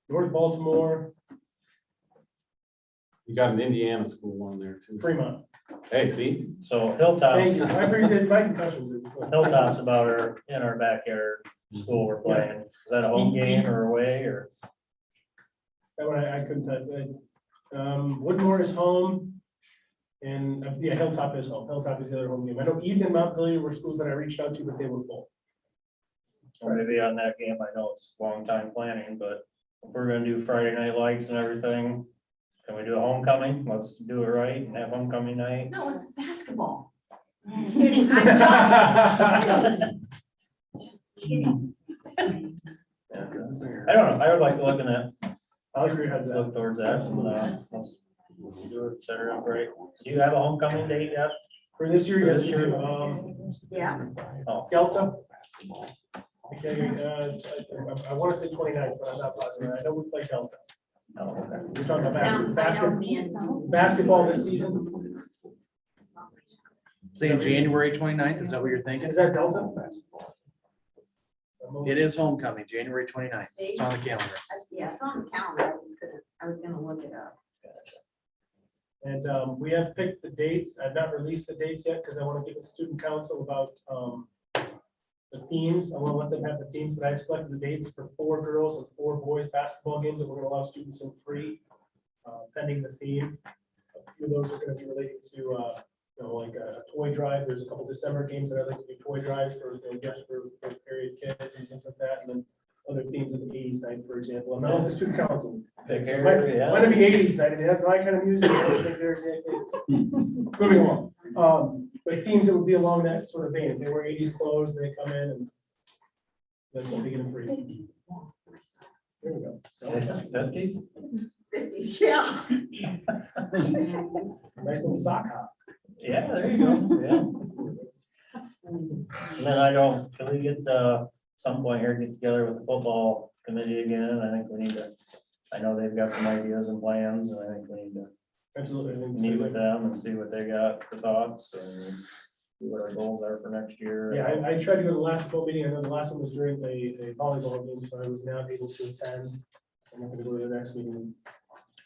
North Baltimore, You got an Indiana school on there too. Fremont. Hey, see? So Thank Hilltop's, you. I appreciate my concussion. Hilltop's about in our backyard school we're playing. Is that a home game or away or? That one I couldn't type it. Woodmore is home. And yeah, Hilltop is home. Hilltop is the other home game. I know Eden and Montpelier were schools that I reached out to, but they were full. Maybe on that game, I know it's long time planning, but if we're gonna do Friday night lights and everything, can we do a homecoming? Let's do it right and have homecoming night. No, it's basketball. Kidding, I'm just kidding. I don't know, I would like to look in that, I agree with that. look towards that, and, let's do it, set it up right. Do you have a homecoming date yet? For this year, For yes, this we do. year? Yeah, Oh, Delta. Okay, I want to say 29th, but I'm not positive. I know we play Delta. oh, okay. We're talking about sound, I know me and. basketball this season. Saying January 29th, is that what you're thinking? Is that Delta? It is homecoming, January 29th. It's on the calendar. Yeah, it's on the calendar, I was gonna look it up. And we have picked the dates. I've not released the dates yet because I want to give the student council about the themes. I want to let them have the themes, but I've selected the dates for 4 girls and 4 boys basketball games that we're going to allow students in free, pending the theme. A few of those are going to be relating to, like a toy drive. There's a couple December games that I like to do toy drives for gifts for period kids and things like that. And then other themes of the 80s night, for example. I'm not the student council. Pick So it area, yeah. might be 80s night. I mean, that's my kind of music. I don't think there's anything. Moving along. But themes that would be along that sort of vein. If they wear 80s clothes, they come in and that's what they get them free. There we go. 50s? 50s, yeah. Nice little sock hop. Yeah, there you go, yeah. And then can we get, some point here, get together with the football committee again? I think we need to, I know they've got some ideas and plans, and I think we need to Absolutely. I think it's meet good. with them and see what they got for thoughts and see what our goals are for next year. Yeah, I tried to go to the last football meeting. I know the last one was during a volleyball game, so I was not able to attend. I'm not gonna go to the next meeting.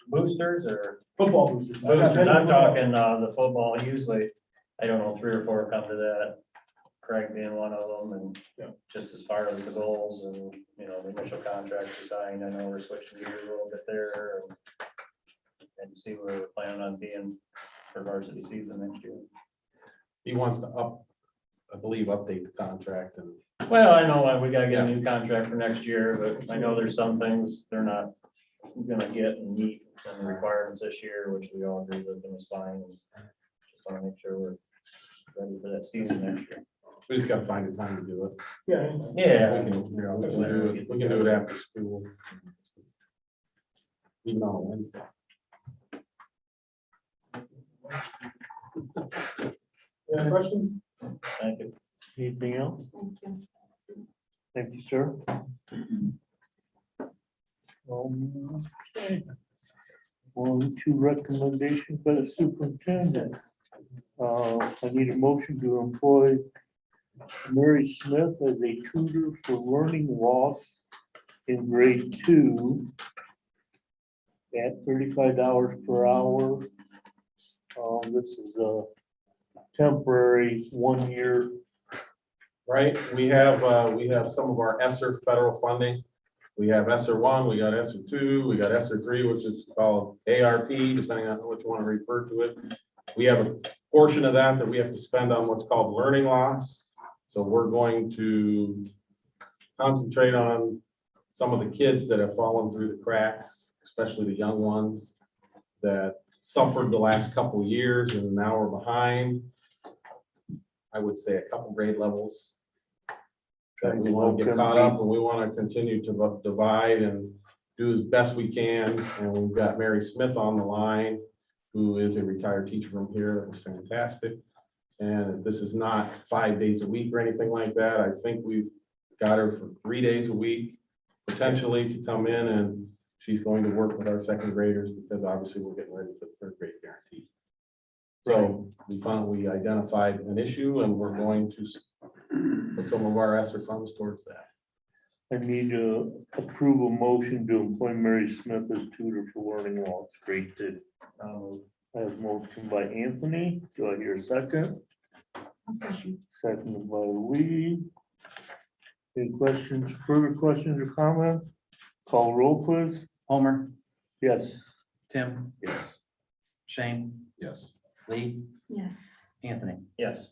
Boosters or Football boosters. boosters? I'm talking, the football, usually, I don't know, 3 or 4 come to that. Craig being one of them and Yeah. just as part of the goals and, you know, the initial contract we signed, I know we're switching gears a little bit there. And see where we're planning on being for varsity season next year. He wants to I believe, update the contract and Well, I know we gotta get a new contract for next year, but I know there's some things they're not gonna get and meet some requirements this year, which we all agree with and is fine. And just wanna make sure we're ready for that season next year. we just gotta find a time to do it. Yeah. Yeah. We can do it after school. Even on a Wednesday. Any questions? Thank you. Anything else? Thank you. Thank you, sir. Okay. On to recommendations by the superintendent. I need a motion to employ Mary Smith as a tutor for learning loss in grade 2 at $35 per hour. This is a temporary 1 year. Right, we have some of our ESSER federal funding. We have ESSER 1, we got ESSER 2, we got ESSER 3, which is called ARP, depending on which you want to refer to it. We have a portion of that we have to spend on what's called learning loss. So we're going to concentrate on some of the kids that have fallen through the cracks, especially the young ones that suffered the last couple of years and now we're behind. I would say a couple grade levels. That we want to get caught up and we want to continue to divide and do as best we can. And we've got Mary Smith on the line, who is a retired teacher from here. That was fantastic. And this is not 5 days a week or anything like that. I think we've got her for 3 days a week, potentially to come in, and she's going to work with our second graders because obviously we're getting ready for the third grade guarantee. So we identified an issue and we're going to put some of our ESSER funds towards that. I need to approve a motion to employ Mary Smith as tutor for learning loss grade 2. I have a motion by Anthony. Do I hear a second? Seconded by Lee. Any questions, further questions or comments? Call roll, please. Homer, Yes. Tim, Yes. Shane, Yes. Lee, Yes. Anthony. Yes.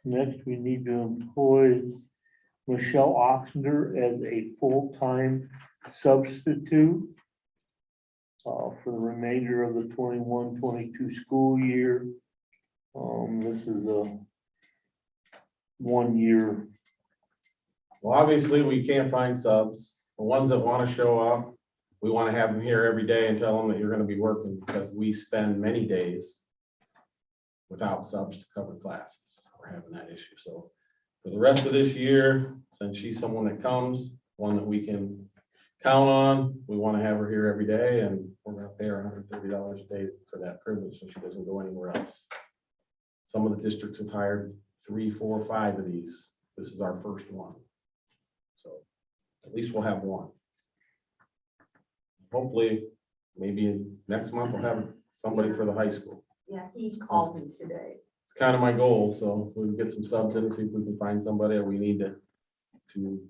Next, we need to employ Michelle Oxender as a full-time substitute for the remainder of the 21-22 school year. This is a 1 year. Well, obviously, we can't find subs. The ones that want to show up, we want to have them here every day and tell them that you're going to be working because we spend many days without subs to cover classes. We're having that issue. So for the rest of this year, since she's someone that comes, one that we can count on, we want to have her here every day and we're going to pay her $130 a day for that privilege so she doesn't go anywhere else. Some of the districts have hired 3, 4, 5 of these. This is our first one. So at least we'll have one. Hopefully, maybe next month we'll have somebody for the high school. Yeah, he called me today. It's kind of my goal, so we'll get some subs in and see if we can find somebody, or we need to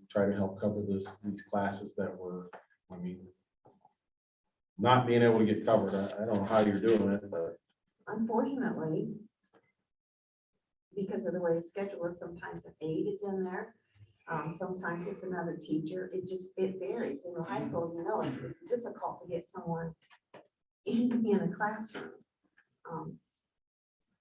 try to help cover these classes that were, I mean, not being able to get covered. I don't know how you're doing it, but Unfortunately, because of the way the schedule is, sometimes an aide is in there. Sometimes it's another teacher. It varies. In the high school, you know, it's difficult to get someone in a classroom.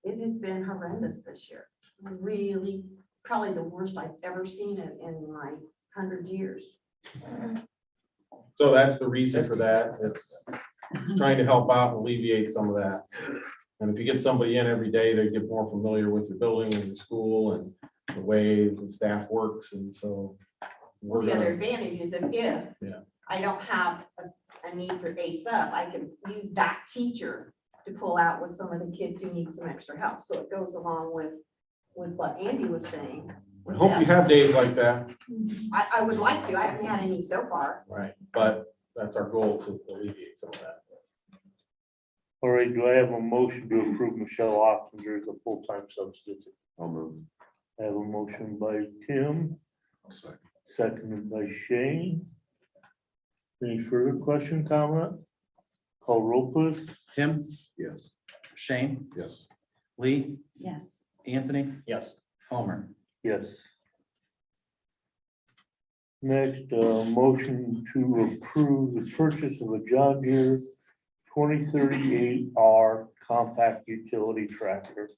It has been horrendous this year. Really, probably the worst I've ever seen it in my 100 years. so that's the reason for that. It's trying to help out and alleviate some of that. And if you get somebody in every day, they get more familiar with your building and the school and the way the staff works. And so we're The other gonna, advantage is if Yeah. I don't have an a need for ACE up, I can use that teacher to pull out with some of the kids who need some extra help. So it goes along with what Andy was saying. I hope you have days like that. I would like to. I haven't had any so far. Right. But that's our goal to alleviate some of that. All right, do I have a motion to approve Michelle Oxinger as a full-time substitute? I'll move. I have a motion by Tim, seconded by Shane. Any further question, comment? Call roll please. Tim, Yes. Shane, Yes. Lee, Yes. Anthony, Yes. Homer. Yes. Next, motion to approve the purchase of a John Deere 2038R compact utility tractor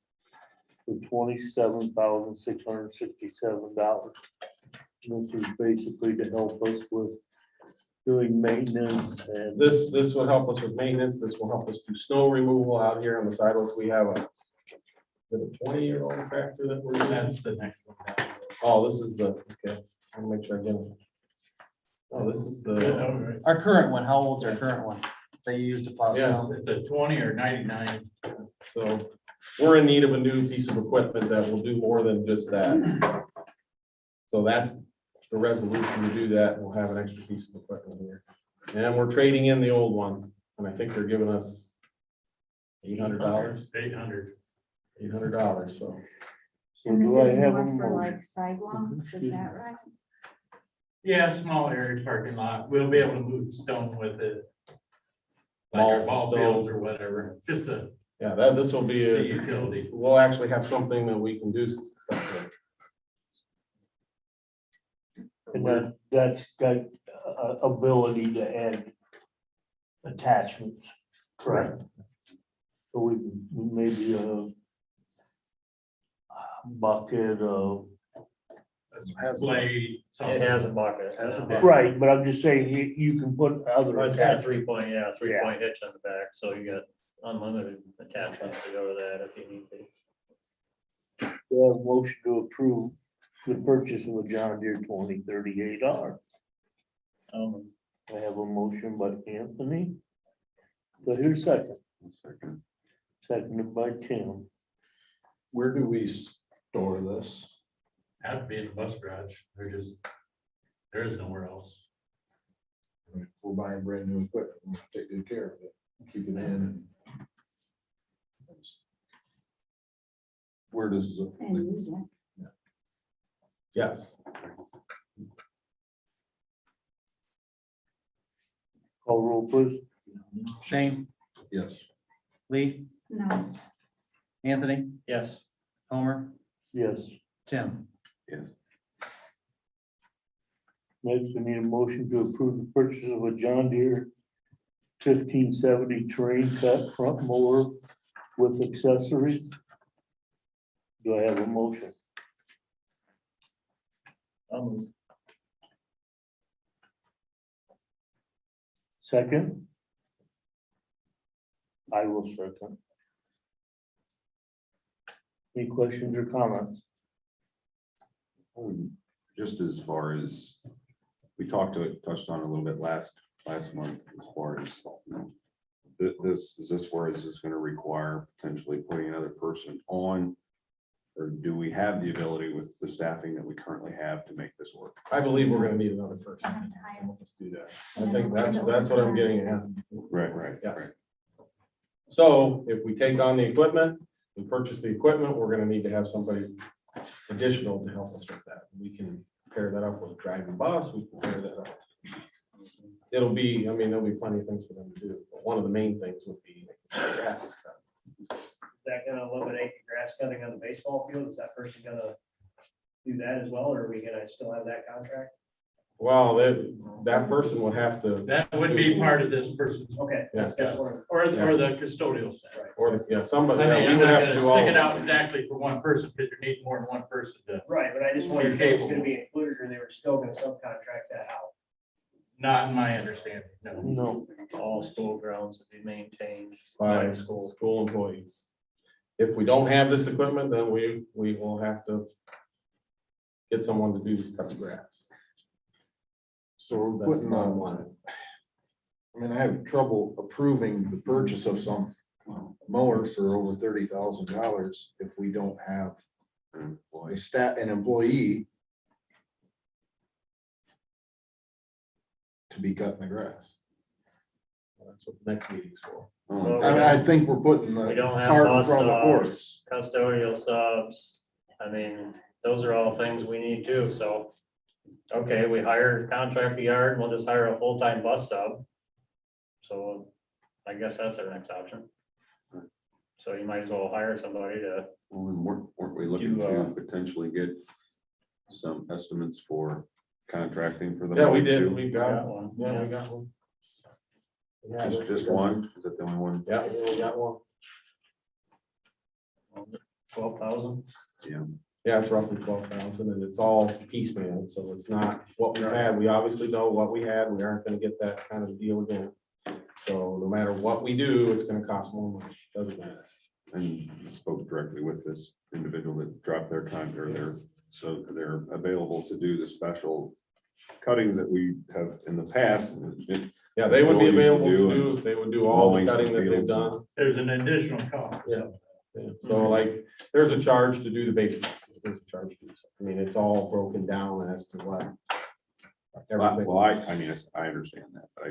for $27,667. This is basically to help us with doing maintenance and This will help us with maintenance. This will help us do snow removal out here on the sidewalks. We have a 20-year-old tractor that we're using. That's the next one. Oh, this is the, okay, I'll make sure I get it. Oh, this is the, Our current one, how old's our current one? They used to plow Yeah. snow? It's a 20 or 99. so we're in need of a new piece of equipment that will do more than just that. So that's the resolution to do that. We'll have an extra piece of equipment here. And we're trading in the old one, and I think they're giving us $800. 800. $800, so. so do I have a motion? like sidewalks, is that right? Yeah, small area parking lot. We'll be able to move stone with it. Like our Mulch, ball stone. fields or whatever, just a Yeah, this will be a a, utility. we'll actually have something that we can do stuff with. And that's got ability to add attachments, correct? So we maybe a bucket of, Blade. It has a bucket. Has a yeah. bucket. right, but I'm just saying you can put other Well, it's got a attachments. 3-point hitch on the back, so you got unlimited attachments to go to that if you need to. We have a motion to approve the purchase of a John Deere 2038R. I have a motion by Anthony. So here's second, Second. seconded by Tim. Where do we store this? Have to be in the bus garage. There is nowhere else. I mean, if we're buying brand new equipment, we have to take good care of it, keep it in. Where does the use it. Yes. Call roll please. Shane, yes. Lee, No. Anthony, Yes. Homer, Yes. Tim. Yes. Next, we need a motion to approve the purchase of a John Deere 1570 terrain cut front mower with accessories. Do I have a motion? Second? I will second. Any questions or comments? Just as far as, we touched on a little bit last month, as far as, you know, is this where this is gonna require potentially putting another person on? Or do we have the ability with the staffing that we currently have to make this work? I believe we're gonna need another person. Let's do that. I think that's what I'm getting at. Right. Yes. So if we take on the equipment, we purchase the equipment, we're gonna need to have somebody additional to help us with that. We can pair that up with driving bus, we can pair that up. It'll be, I mean, there'll be plenty of things for them to do, but one of the main things would be grass is cut. Is that gonna eliminate the grass cutting on the baseball field? Is that person gonna do that as well, or are we gonna still have that contract? Well, that person would have to, That would be part of this person's, Okay. Yes. That's what I'm- or the custodial staff. or, yeah, somebody. I mean, we I'm would not have to gonna do all stick of it out it. exactly for one person, because you need more than one person to, Right, but I just wondered if it was gonna be included, or they were still gonna subcontract that out. not in my understanding, no. No. All school grounds would be maintained By by the school. school employees. If we don't have this equipment, then we will have to get someone to cut the grass. So we're That's putting the bottom on, line. I mean, I have trouble approving the purchase of some mowers for over $30,000 if we don't have an employee to be cutting the grass. That's what the next meeting's for. Oh, I mean, I think we're putting We the don't have cart in bus front of the horse. subs, custodial subs. I mean, those are all things we need too, so. Okay, we hire contract the yard, we'll just hire a full-time bus sub. So I guess that's our next option. So you might as well hire somebody to, Well, and weren't we looking Do, to potentially get some estimates for contracting for the? Yeah, we mowing did, too? we got got, one. yeah, we got one. Yeah, Just one? Is that the only one? Yeah, we got one. 12,000. Yeah, it's roughly 12,000 and it's all piecemeal, so it's not what we had. We obviously know what we had. We aren't gonna get that kind of deal again. So no matter what we do, it's gonna cost more money. Doesn't matter. And I spoke directly with this individual that dropped their time or so they're available to do the special cuttings that we have in the past. Yeah, they would be Abilities to available to do do, they would do all the mowing some cutting that they've fields. done. There's an additional cost. Yeah. Yeah. So like, there's a charge to do the basement. There's a charge to do something. I mean, it's all broken down as to what. everything Well, I is. mean, I understand that, but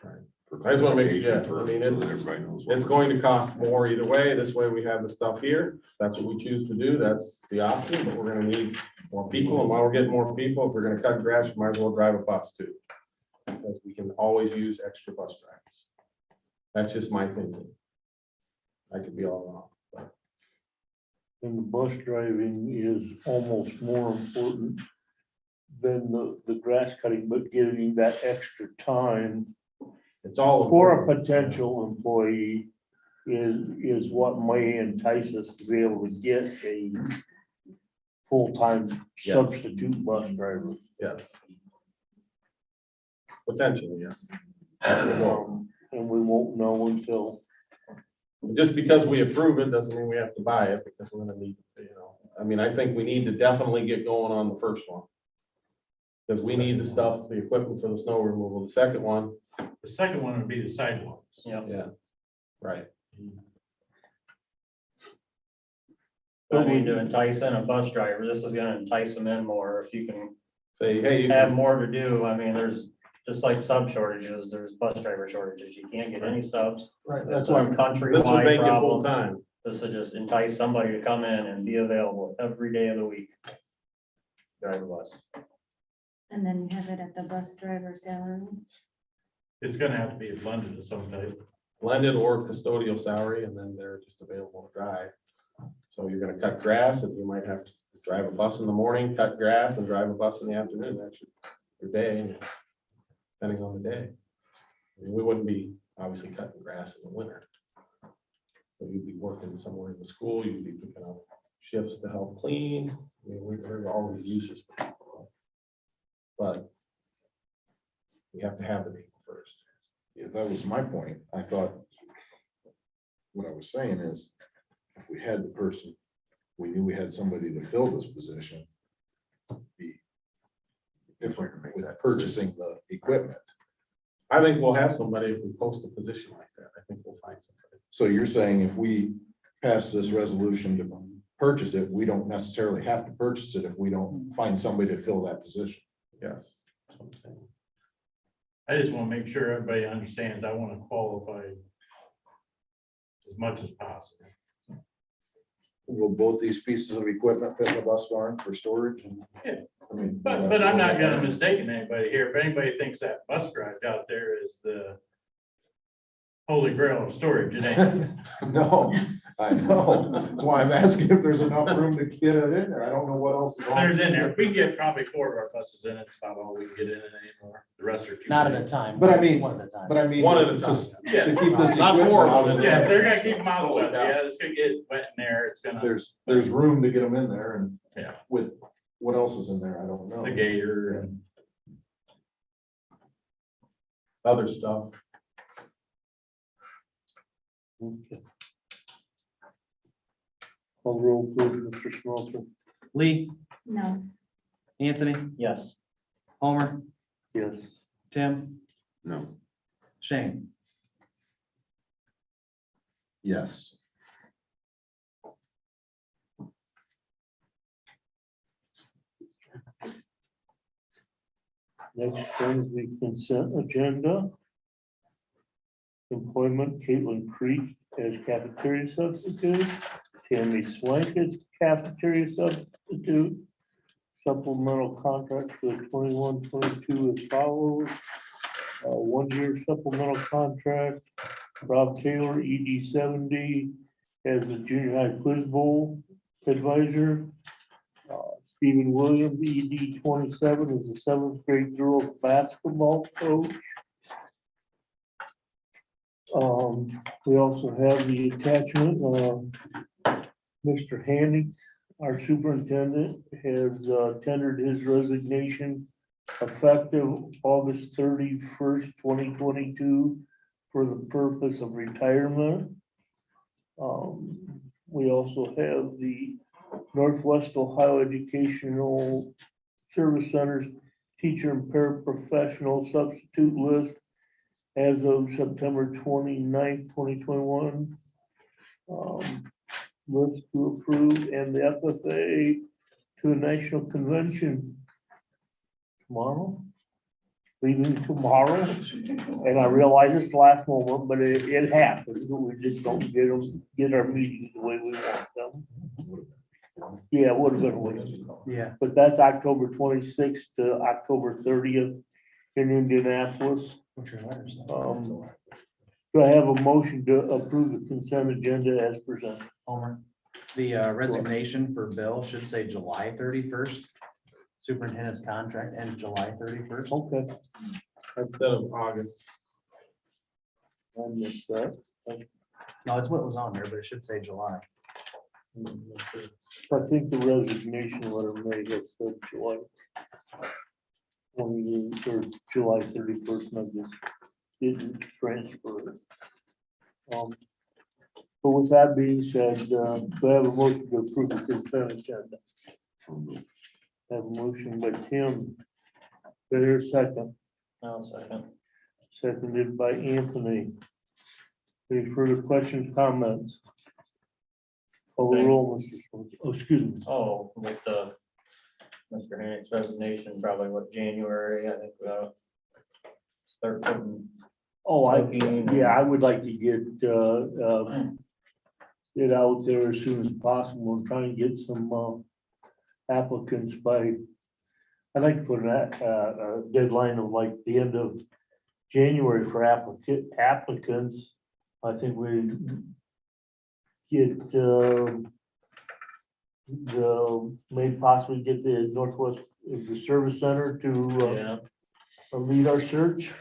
Right. for I just wanna make- clarification yeah, for- I mean, so it's- that everybody knows what It's we're- going to cost more either way. This way we have the stuff here. That's what we choose to do. That's the option, but we're gonna need more people. And while we're getting more people, if we're gonna cut grass, we might as well drive a bus too. Because we can always use extra bus drivers. That's just my thinking. I could be all wrong. but And the bus driving is almost more important than the grass cutting, but giving that extra time It's all. for a potential employee is what may entice us to be able to get a full-time Yes. substitute bus driver. Yes. Potentially, yes. That's the goal. And we won't know until, Just because we approve it doesn't mean we have to buy it because we're gonna need, I mean, I think we need to definitely get going on the first one. Because we need the stuff, the equipment for the snow removal. The second one, The second one would be the sidewalks. Yeah. yeah, right. I mean, to entice in a bus driver, this is gonna entice them in more if you can Say, hey, you have can- more to do. I mean, there's, just like sub shortages, there's bus driver shortages. You can't get any subs. Right, It's that's a why, this would countrywide make it full problem. time. This would just entice somebody to come in and be available every day of the week. Drive a bus. And then you have it at the bus driver salary. It's gonna have to be blended of some type. Blended or custodial salary, and then they're just available to drive. So you're gonna cut grass, and you might have to drive a bus in the morning, cut grass, and drive a bus in the afternoon. That's your day, depending on the day. I mean, we wouldn't be obviously cutting grass in the winter. So you'd be working somewhere in the school, you'd be picking up shifts to help clean. I mean, we're always uses. for people. But we have to have the people first. yeah, that was my point. I thought, what I was saying is, if we had the person, we knew we had somebody to fill this position. Be different with purchasing the equipment. I think we'll have somebody if we post a position like that. I think we'll find somebody. So you're saying if we pass this resolution to purchase it, we don't necessarily have to purchase it if we don't find somebody to fill that position? Yes. That's what I'm saying. I just want to make sure everybody understands, I want to qualify as much as possible. Will both these pieces of equipment fit in the bus barn for storage? Yeah. I mean, But I'm not gonna mistake anybody here. If anybody thinks that bus drive out there is the holy grail of storage, it ain't. No, I know. That's why I'm asking if there's enough room to get it in there. I don't know what else is on. There's in there. We can get probably 4 of our buses in. It's about all we can get in it anymore. The rest are too. Not at big. a time. But I mean- One at a time. But I mean. One at a time. just Yeah. To keep this. Not equipment 4 of out them. Yeah, if they're gonna keep them out wet, Yeah. yeah, it's gonna get wet in there. It's gonna, There's room to get them in there and. Yeah. With what else is in there? I don't know. the gator and Other stuff. Call roll, please, Mr. Smelter. Lee, No, Anthony, Yes. Homer, Yes. Tim, No, Shane, Yes. Next one is the consent agenda. Employment Caitlin Creek as cafeteria substitute, Tammy Swank as cafeteria substitute. Supplemental contract for 21-22 as follows. 1 year supplemental contract, Rob Taylor, ED 70, as the junior high quiz bowl advisor. Stephen Williams, ED 27, is the 7th grade girls basketball coach. We also have the attachment, Mr. Handy, our superintendent, has tendered his resignation effective August 31st, 2022, for the purpose of retirement. We also have the Northwest Ohio Educational Service Centers teacher and paraprofessional substitute list as of September 29th, 2021. List to approve, and the FFA to a national convention tomorrow, leaving tomorrow. And I realize it's the last moment, but it happens. We just don't get our meetings the way we want them. Yeah, it would have been a week. yeah, But that's October 26th to October 30th in Indianapolis. what's your letters? Do I have a motion to approve the consent agenda as presented? Homer, the resignation for Bill should say July 31st. Superintendent's contract ends July 31st. Okay. Instead of August. I missed that. No, it's what was on there, but it should say July. I think the resignation letter may have said July 20 or July 31st, and I just didn't transfer it. But with that being said, do I have a motion to approve the consent agenda? Have a motion by Tim. There's second, I'll second. seconded by Anthony. Any further questions, comments? Call the roll, Mr. Schwartz. Oh, excuse me. Oh, with the Mr. Hannick's resignation, probably what, January, I think we ought to start putting. Oh, Looking. yeah, I would like to get it out there as soon as possible and try and get some applicants by, I'd like to put a deadline of like the end of January for applicants. I think we get may possibly get the Northwest, the Service Center to Yeah, lead our search.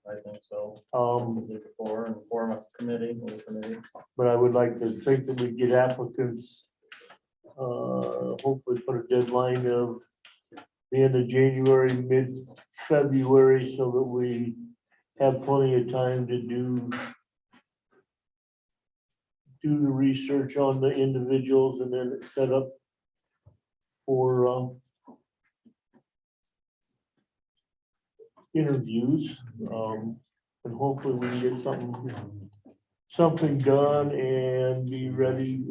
I think so. Um, And form a committee, a committee. But I would like to think that we get applicants, hopefully put a deadline of the end of January, mid-February, so that we have plenty of time to do the research on the individuals and then set up for interviews. And hopefully we can get something done and be ready.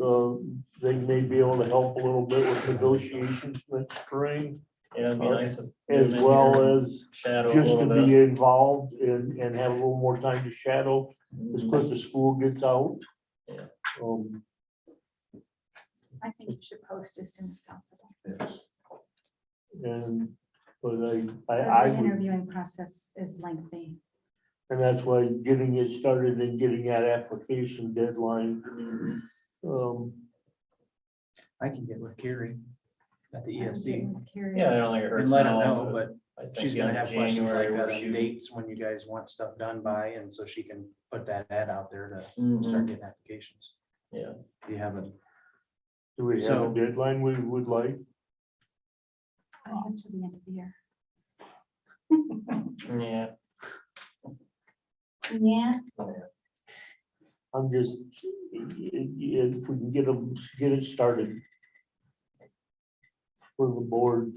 They may be able to help a little bit with negotiations next spring, Yeah, it'd be nice. if as women well here as Shadow a just to little be bit. involved and have a little more time to shadow as quick as school gets out. Yeah. I think you should post as soon as possible. Yes. And, but I Because the would, interviewing process is lengthy. and that's why getting it started and getting that application deadline. I can get with Carrie at the I'm ESC getting with Carrie. Yeah, I don't think it hurts. and let her now, know, but I think she's gonna in have questions like January that we're on dates when you guys want stuff done by, and so she can put that ad out there to shooting. start getting applications. Yeah. Do you have a, Do we have So- a deadline we would like? I have to the end of the year. Yeah. Yeah. I'm just, if we can get it started for the board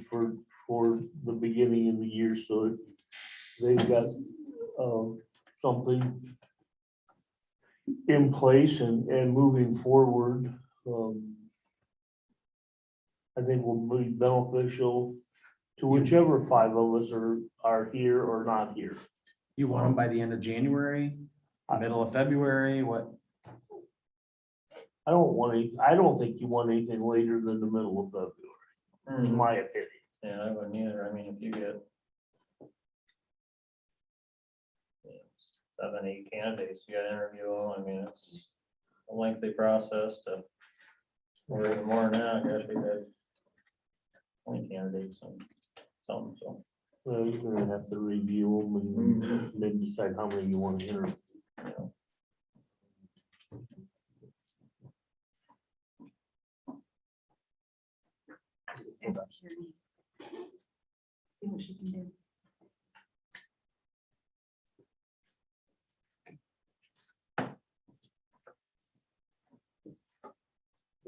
for the beginning of the year, so that they've got something in place and moving forward, I think will be beneficial to whichever five of us are here or not here. You want them by the end of January, middle of February, what? I don't think you want anything later than the middle of February, in my opinion. Yeah, I wouldn't either. I mean, if you get 7, 8 candidates, you gotta interview them. I mean, it's a lengthy process to, or even more than that, I guess we had 20 candidates and some, so. Well, you're gonna have to review them and then decide how many you want to interview. You know, Just ask Carrie. See what she can do.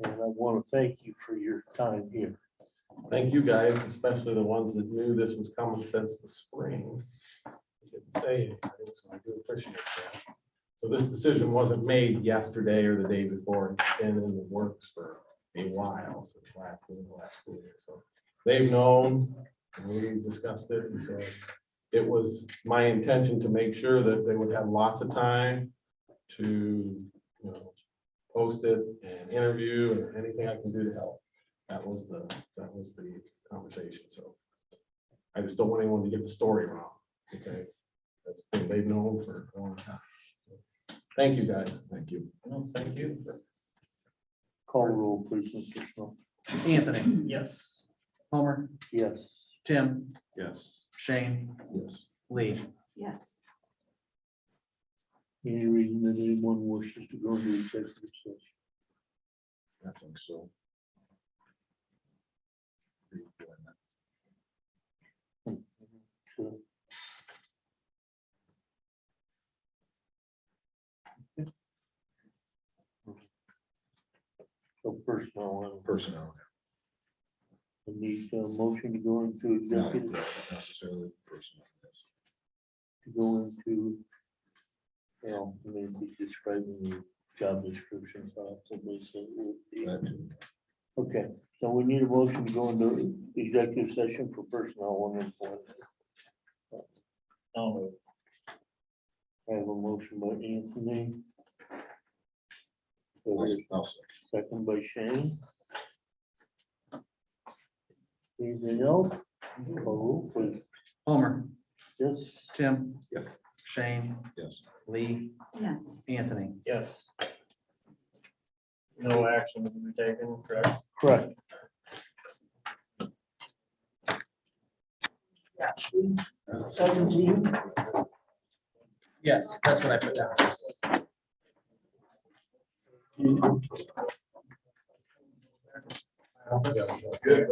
And I want to thank you for your time here. Thank you guys, especially the ones that knew this was coming since the spring. Didn't say anything, so I do appreciate that. So this decision wasn't made yesterday or the day before. It's been in the works for a while, since last school year. So they've known, and we discussed it, and so it was my intention to make sure that they would have lots of time to, post it and interview and anything I can do to help. That was the conversation, so. I just don't want anyone to get the story wrong, okay? That's been they've known for a long time. So, thank you, guys. Thank you. no, thank you. Call roll, please, Mr. Snow. Anthony, Yes. Homer, Yes. Tim, Yes. Shane, Yes. Lee. Yes. Any reason that anyone wishes to go into executive session? I think so. So- So personnel, Personnel. I need a motion to go into Not executive, necessarily personnel. Yes. to go into. Maybe describing the job description, so somebody said it would be. That too. Okay, so we need a motion to go into executive session for personnel and employment. No, I have a motion by Anthony. I'll say. Second by Shane. Anything else? Call roll, please. Homer, Yes. Tim. Yes. Shane, Yes. Lee, Yes. Anthony. yes. No action to be taken, correct? Correct. Yeah. 17. Yes, that's what I put down. Good.